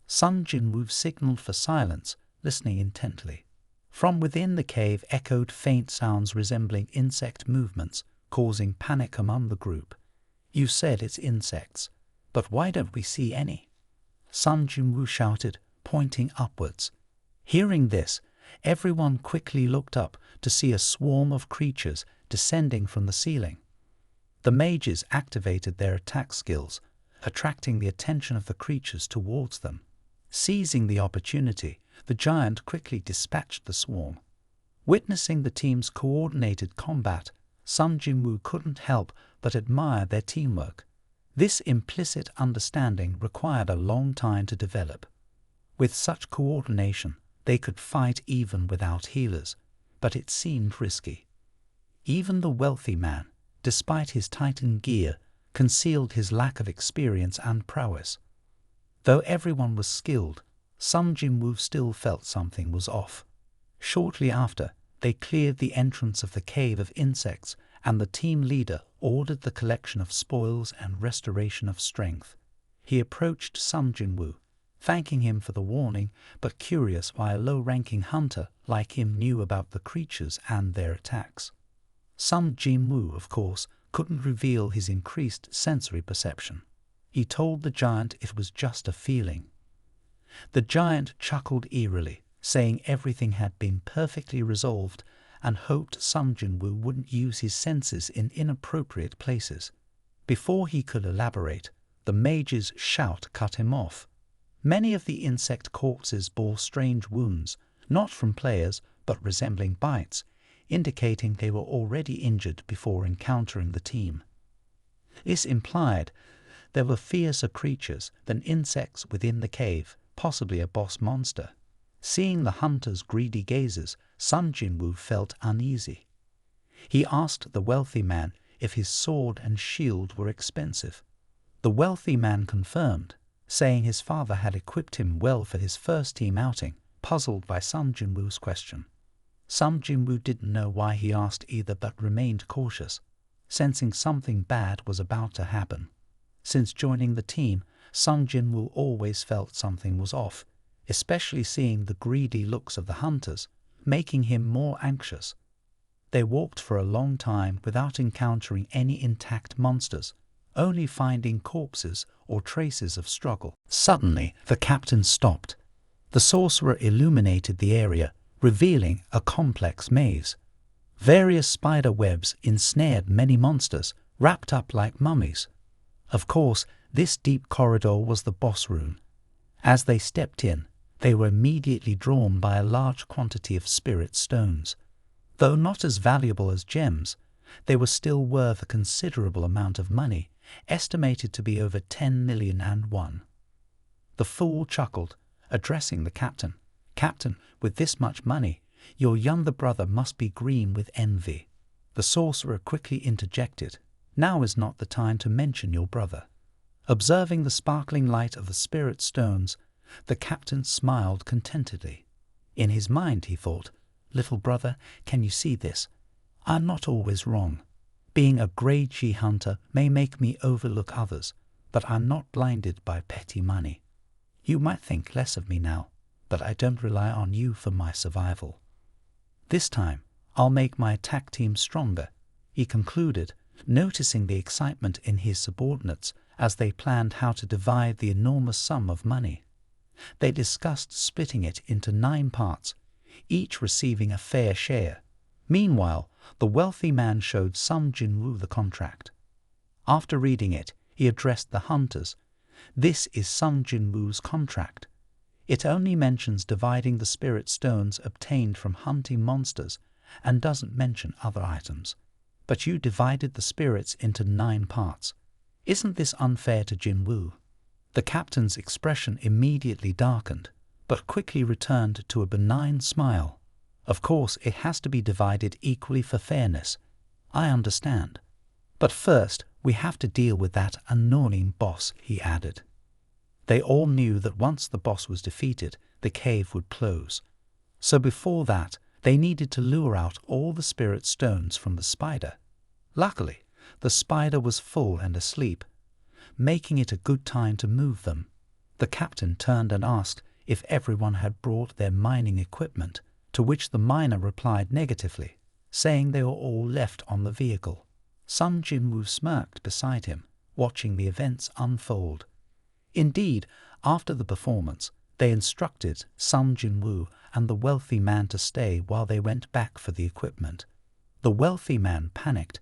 Sung Jin Woo signaled for silence, listening intently. From within the cave echoed faint sounds resembling insect movements, causing panic among the group. "You said it's insects, but why don't we see any?" Sung Jin Woo shouted, pointing upwards. Hearing this, everyone quickly looked up to see a swarm of creatures descending from the ceiling. The mages activated their attack skills, attracting the attention of the creatures towards them. Seizing the opportunity, the giant quickly dispatched the swarm. Witnessing the team's coordinated combat, Sung Jin Woo couldn't help but admire their teamwork. This implicit understanding required a long time to develop. With such coordination, they could fight even without healers, but it seemed risky. Even the wealthy man, despite his tightened gear, concealed his lack of experience and prowess. Though everyone was skilled, Sung Jin Woo still felt something was off. Shortly after, they cleared the entrance of the cave of insects, and the team leader ordered the collection of spoils and restoration of strength. He approached Sung Jin Woo, thanking him for the warning, but curious why a low-ranking hunter like him knew about the creatures and their attacks. Sung Jin Woo, of course, couldn't reveal his increased sensory perception. He told the giant it was just a feeling. The giant chuckled eerily, saying everything had been perfectly resolved, and hoped Sung Jin Woo wouldn't use his senses in inappropriate places. Before he could elaborate, the mage's shout cut him off. Many of the insect corpses bore strange wounds, not from players but resembling bites, indicating they were already injured before encountering the team. This implied there were fiercer creatures than insects within the cave, possibly a boss monster. Seeing the hunter's greedy gazes, Sung Jin Woo felt uneasy. He asked the wealthy man if his sword and shield were expensive. The wealthy man confirmed, saying his father had equipped him well for his first team outing, puzzled by Sung Jin Woo's question. Sung Jin Woo didn't know why he asked either but remained cautious, sensing something bad was about to happen. Since joining the team, Sung Jin Woo always felt something was off, especially seeing the greedy looks of the hunters, making him more anxious. They walked for a long time without encountering any intact monsters, only finding corpses or traces of struggle. Suddenly, the captain stopped. The sorcerer illuminated the area, revealing a complex maze. Various spider webs ensnared many monsters, wrapped up like mummies. Of course, this deep corridor was the boss room. As they stepped in, they were immediately drawn by a large quantity of spirit stones. Though not as valuable as gems, they were still worth a considerable amount of money, estimated to be over 10 million and one. The fool chuckled, addressing the captain. "Captain, with this much money, your younger brother must be green with envy." The sorcerer quickly interjected, "Now is not the time to mention your brother." Observing the sparkling light of the spirit stones, the captain smiled contentedly. In his mind he thought, "Little brother, can you see this? I'm not always wrong. Being a grade G hunter may make me overlook others, but I'm not blinded by petty money. You might think less of me now, but I don't rely on you for my survival. This time, I'll make my attack team stronger," he concluded, noticing the excitement in his subordinates as they planned how to divide the enormous sum of money. They discussed splitting it into 9 parts, each receiving a fair share. Meanwhile, the wealthy man showed Sung Jin Woo the contract. After reading it, he addressed the hunters. "This is Sung Jin Woo's contract. It only mentions dividing the spirit stones obtained from hunting monsters and doesn't mention other items. But you divided the spirits into 9 parts. Isn't this unfair to Jin Woo?" The captain's expression immediately darkened, but quickly returned to a benign smile. "Of course, it has to be divided equally for fairness. I understand. But first, we have to deal with that annoying boss," he added. They all knew that once the boss was defeated, the cave would close. So before that, they needed to lure out all the spirit stones from the spider. Luckily, the spider was full and asleep, making it a good time to move them. The captain turned and asked if everyone had brought their mining equipment, to which the miner replied negatively, saying they were all left on the vehicle. Sung Jin Woo smirked beside him, watching the events unfold. Indeed, after the performance, they instructed Sung Jin Woo and the wealthy man to stay while they went back for the equipment. The wealthy man panicked,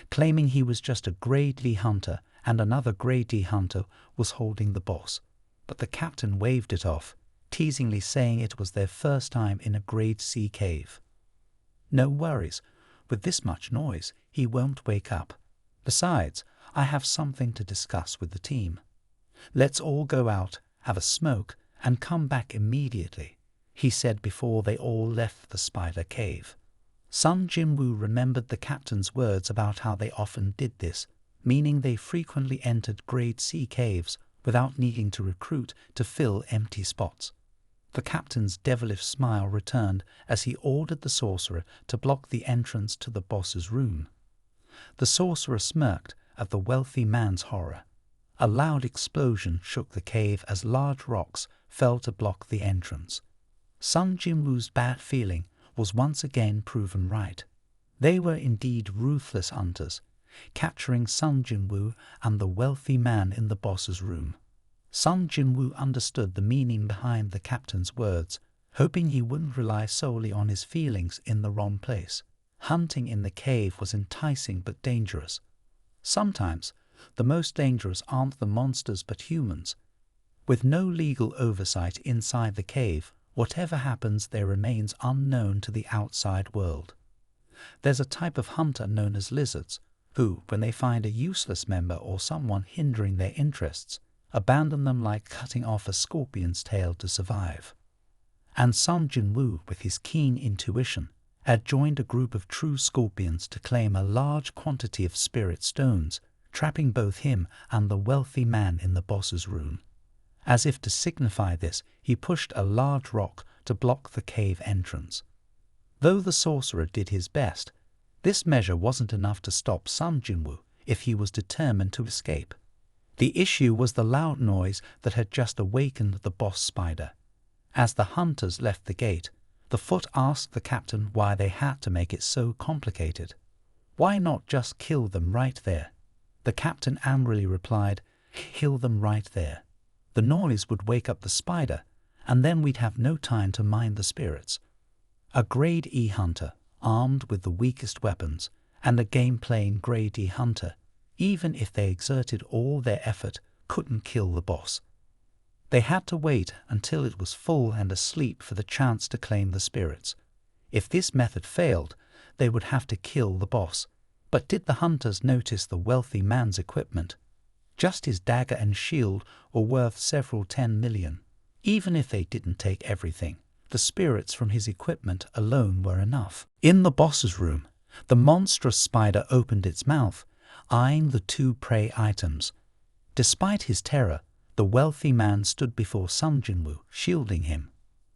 claiming he was just a grade D hunter and another grade D hunter was holding the boss. But the captain waved it off, teasingly saying it was their first time in a grade C cave. No worries, with this much noise, he won't wake up. Besides, I have something to discuss with the team. Let's all go out, have a smoke, and come back immediately, he said before they all left the spider cave. Sung Jin Woo remembered the captain's words about how they often did this, meaning they frequently entered grade C caves without needing to recruit to fill empty spots. The captain's devilish smile returned as he ordered the sorcerer to block the entrance to the boss's room. The sorcerer smirked at the wealthy man's horror. A loud explosion shook the cave as large rocks fell to block the entrance. Sung Jin Woo's bad feeling was once again proven right. They were indeed ruthless hunters, capturing Sung Jin Woo and the wealthy man in the boss's room. Sung Jin Woo understood the meaning behind the captain's words, hoping he wouldn't rely solely on his feelings in the wrong place. Hunting in the cave was enticing but dangerous. Sometimes, the most dangerous aren't the monsters but humans. With no legal oversight inside the cave, whatever happens there remains unknown to the outside world. There's a type of hunter known as lizards, who, when they find a useless member or someone hindering their interests, abandon them like cutting off a scorpion's tail to survive. And Sung Jin Woo, with his keen intuition, had joined a group of true scorpions to claim a large quantity of spirit stones, trapping both him and the wealthy man in the boss's room. As if to signify this, he pushed a large rock to block the cave entrance. Though the sorcerer did his best, this measure wasn't enough to stop Sung Jin Woo if he was determined to escape. The issue was the loud noise that had just awakened the boss spider. As the hunters left the gate, the Foot asked the captain why they had to make it so complicated. Why not just kill them right there? The captain angrily replied, "Kill them right there. The noise would wake up the spider, and then we'd have no time to mind the spirits." A grade E hunter, armed with the weakest weapons, and a game-playing grade E hunter, even if they exerted all their effort, couldn't kill the boss. They had to wait until it was full and asleep for the chance to claim the spirits. If this method failed, they would have to kill the boss. But did the hunters notice the wealthy man's equipment? Just his dagger and shield were worth several 10 million. Even if they didn't take everything, the spirits from his equipment alone were enough. In the boss's room, the monstrous spider opened its mouth, eyeing the two prey items. Despite his terror, the wealthy man stood before Sung Jin Woo, shielding him.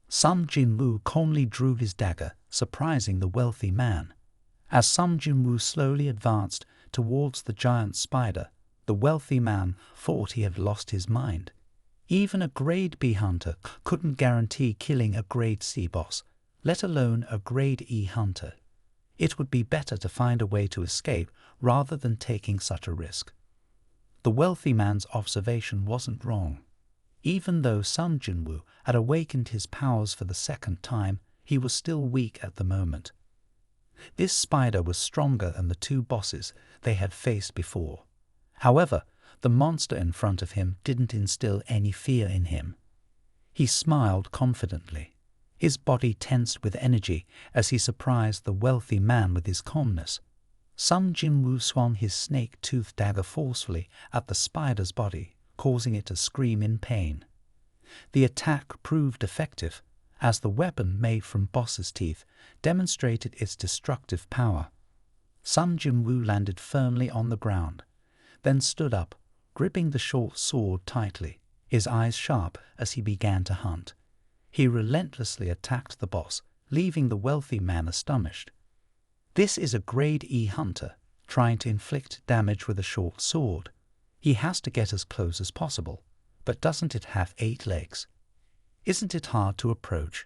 Sung Jin Woo calmly drew his dagger, surprising the wealthy man. As Sung Jin Woo slowly advanced towards the giant spider, the wealthy man thought he had lost his mind. Even a grade B hunter couldn't guarantee killing a grade C boss, let alone a grade E hunter. It would be better to find a way to escape rather than taking such a risk. The wealthy man's observation wasn't wrong. Even though Sung Jin Woo had awakened his powers for the second time, he was still weak at the moment. This spider was stronger than the two bosses they had faced before. However, the monster in front of him didn't instill any fear in him. He smiled confidently. His body tensed with energy as he surprised the wealthy man with his calmness. Sung Jin Woo swung his snake-toothed dagger forcefully at the spider's body, causing it to scream in pain. The attack proved effective, as the weapon made from boss's teeth demonstrated its destructive power. Sung Jin Woo landed firmly on the ground, then stood up, gripping the short sword tightly, his eyes sharp as he began to hunt. He relentlessly attacked the boss, leaving the wealthy man astonished. This is a grade E hunter, trying to inflict damage with a short sword. He has to get as close as possible, but doesn't it have 8 legs? Isn't it hard to approach?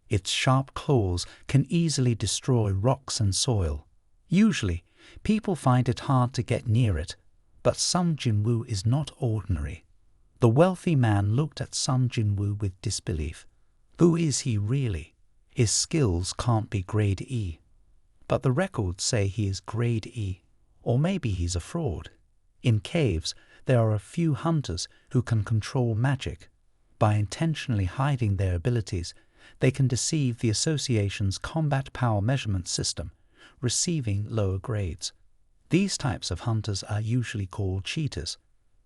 Its sharp claws can easily destroy rocks and soil. Usually, people find it hard to get near it, but Sung Jin Woo is not ordinary. The wealthy man looked at Sung Jin Woo with disbelief. Who is he really? His skills can't be grade E. But the records say he is grade E. Or maybe he's a fraud. In caves, there are a few hunters who can control magic. By intentionally hiding their abilities, they can deceive the association's combat power measurement system, receiving lower grades. These types of hunters are usually called cheaters.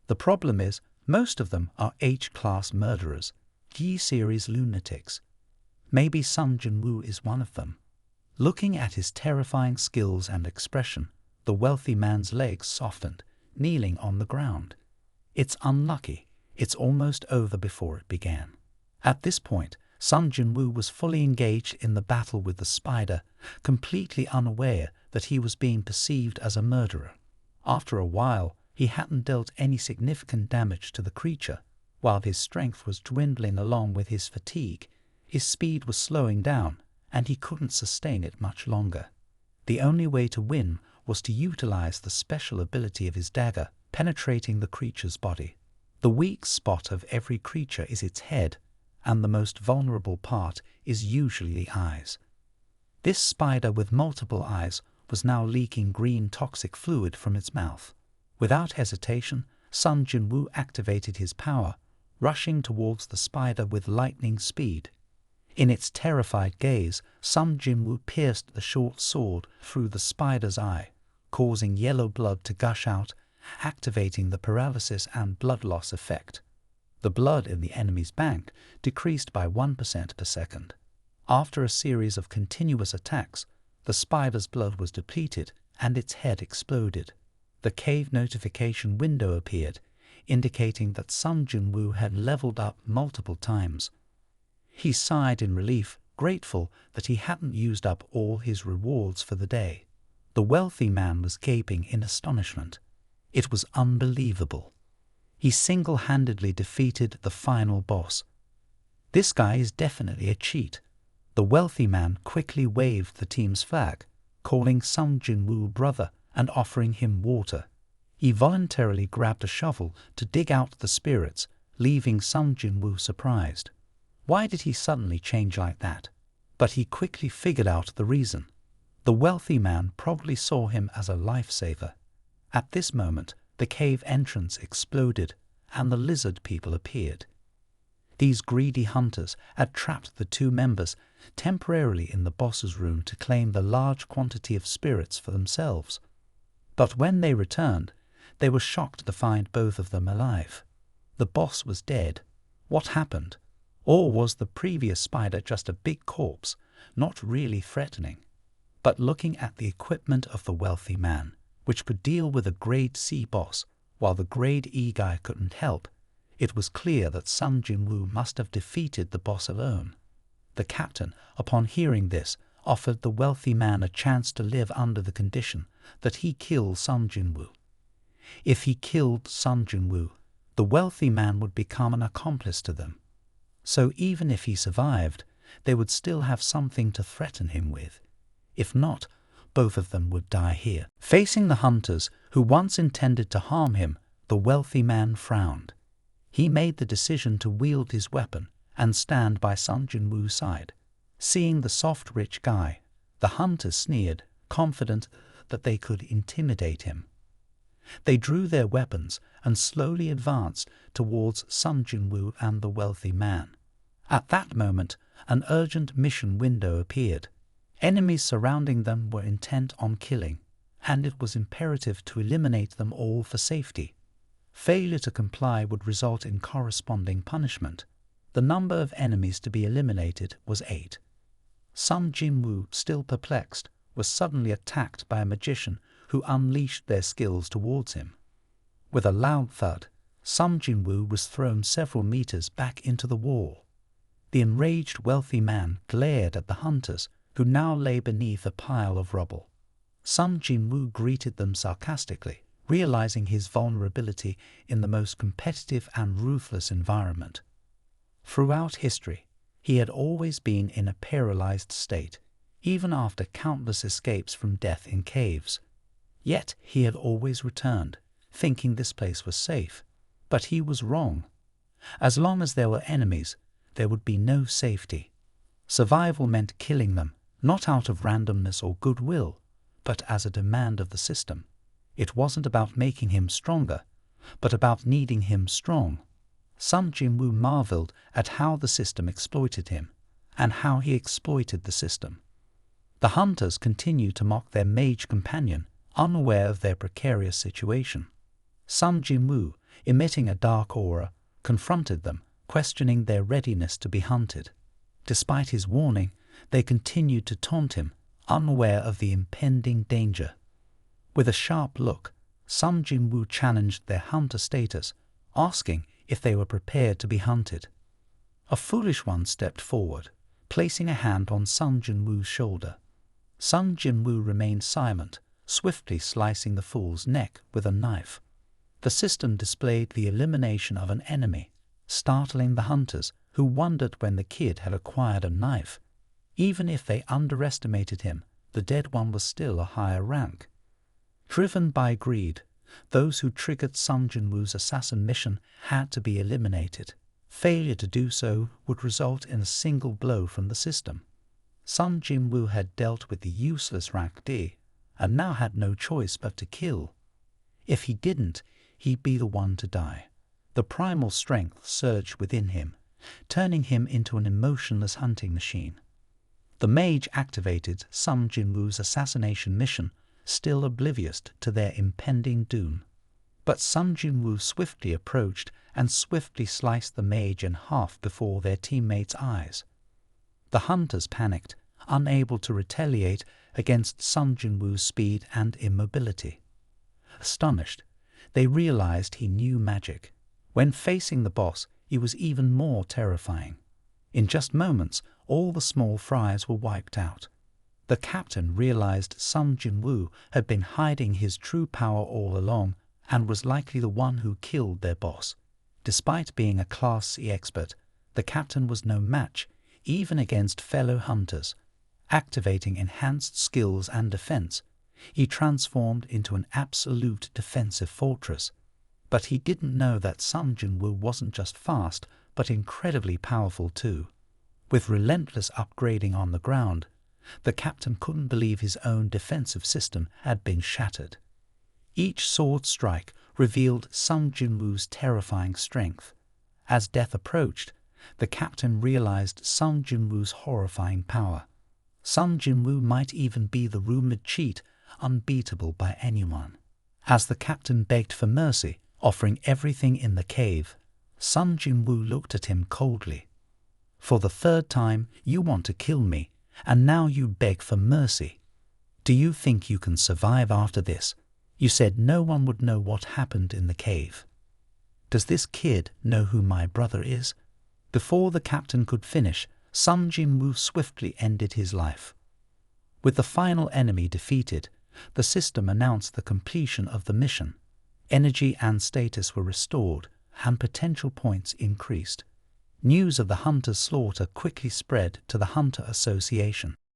The problem is, most of them are H-class murderers, G-series lunatics. Maybe Sung Jin Woo is one of them. Looking at his terrifying skills and expression, the wealthy man's legs softened, kneeling on the ground. It's unlucky. It's almost over before it began. At this point, Sung Jin Woo was fully engaged in the battle with the spider, completely unaware that he was being perceived as a murderer. After a while, he hadn't dealt any significant damage to the creature. While his strength was dwindling along with his fatigue, his speed was slowing down, and he couldn't sustain it much longer. The only way to win was to utilize the special ability of his dagger, penetrating the creature's body. The weak spot of every creature is its head, and the most vulnerable part is usually the eyes. This spider with multiple eyes was now leaking green toxic fluid from its mouth. Without hesitation, Sung Jin Woo activated his power, rushing towards the spider with lightning speed. In its terrified gaze, Sung Jin Woo pierced the short sword through the spider's eye, causing yellow blood to gush out, activating the paralysis and blood loss effect. The blood in the enemy's bank decreased by 1% per second. After a series of continuous attacks, the spider's blood was depleted and its head exploded. The cave notification window appeared, indicating that Sung Jin Woo had leveled up multiple times. He sighed in relief, grateful that he hadn't used up all his rewards for the day. The wealthy man was gaping in astonishment. It was unbelievable. He single-handedly defeated the final boss. This guy is definitely a cheat. The wealthy man quickly waved the team's flag, calling Sung Jin Woo brother and offering him water. He voluntarily grabbed a shovel to dig out the spirits, leaving Sung Jin Woo surprised. Why did he suddenly change like that? But he quickly figured out the reason. The wealthy man probably saw him as a lifesaver. At this moment, the cave entrance exploded and the lizard people appeared. These greedy hunters had trapped the two members temporarily in the boss's room to claim the large quantity of spirits for themselves. But when they returned, they were shocked to find both of them alive. The boss was dead. What happened? Or was the previous spider just a big corpse, not really threatening? But looking at the equipment of the wealthy man, which could deal with a grade C boss, while the grade E guy couldn't help, it was clear that Sung Jin Woo must have defeated the boss alone. The captain, upon hearing this, offered the wealthy man a chance to live under the condition that he kill Sung Jin Woo. If he killed Sung Jin Woo, the wealthy man would become an accomplice to them. So even if he survived, they would still have something to threaten him with. If not, both of them would die here. Facing the hunters who once intended to harm him, the wealthy man frowned. He made the decision to wield his weapon and stand by Sung Jin Woo's side. Seeing the soft, rich guy, the hunters sneered, confident that they could intimidate him. They drew their weapons and slowly advanced towards Sung Jin Woo and the wealthy man. At that moment, an urgent mission window appeared. Enemies surrounding them were intent on killing, and it was imperative to eliminate them all for safety. Failure to comply would result in corresponding punishment. The number of enemies to be eliminated was 8. Sung Jin Woo, still perplexed, was suddenly attacked by a magician who unleashed their skills towards him. With a loud thud, Sung Jin Woo was thrown several meters back into the wall. The enraged wealthy man glared at the hunters, who now lay beneath a pile of rubble. Sung Jin Woo greeted them sarcastically, realizing his vulnerability in the most competitive and ruthless environment. Throughout history, he had always been in a paralyzed state, even after countless escapes from death in caves. Yet he had always returned, thinking this place was safe. But he was wrong. As long as there were enemies, there would be no safety. Survival meant killing them, not out of randomness or goodwill, but as a demand of the system. It wasn't about making him stronger, but about needing him strong. Sung Jin Woo marveled at how the system exploited him, and how he exploited the system. The hunters continued to mock their mage companion, unaware of their precarious situation. Sung Jin Woo, emitting a dark aura, confronted them, questioning their readiness to be hunted. Despite his warning, they continued to taunt him, unaware of the impending danger. With a sharp look, Sung Jin Woo challenged their hunter status, asking if they were prepared to be hunted. A foolish one stepped forward, placing a hand on Sung Jin Woo's shoulder. Sung Jin Woo remained silent, swiftly slicing the fool's neck with a knife. The system displayed the elimination of an enemy, startling the hunters, who wondered when the kid had acquired a knife. Even if they underestimated him, the dead one was still a higher rank. Driven by greed, those who triggered Sung Jin Woo's assassin mission had to be eliminated. Failure to do so would result in a single blow from the system. Sung Jin Woo had dealt with the useless rank D, and now had no choice but to kill. If he didn't, he'd be the one to die. The primal strength surged within him, turning him into an emotionless hunting machine. The mage activated Sung Jin Woo's assassination mission, still oblivious to their impending doom. But Sung Jin Woo swiftly approached and swiftly sliced the mage in half before their teammates' eyes. The hunters panicked, unable to retaliate against Sung Jin Woo's speed and immobility. Astonished, they realized he knew magic. When facing the boss, he was even more terrifying. In just moments, all the small fries were wiped out. The captain realized Sung Jin Woo had been hiding his true power all along and was likely the one who killed their boss. Despite being a Class C expert, the captain was no match, even against fellow hunters. Activating enhanced skills and defense, he transformed into an absolute defensive fortress. But he didn't know that Sung Jin Woo wasn't just fast, but incredibly powerful too. With relentless upgrading on the ground, the captain couldn't believe his own defensive system had been shattered. Each sword strike revealed Sung Jin Woo's terrifying strength. As death approached, the captain realized Sung Jin Woo's horrifying power. Sung Jin Woo might even be the rumored cheat, unbeatable by anyone. As the captain begged for mercy, offering everything in the cave, Sung Jin Woo looked at him coldly. "For the third time, you want to kill me, and now you beg for mercy. Do you think you can survive after this? You said no one would know what happened in the cave. Does this kid know who my brother is?" Before the captain could finish, Sung Jin Woo swiftly ended his life. With the final enemy defeated, the system announced the completion of the mission. Energy and status were restored, and potential points increased. News of the hunter's slaughter quickly spread to the Hunter Association.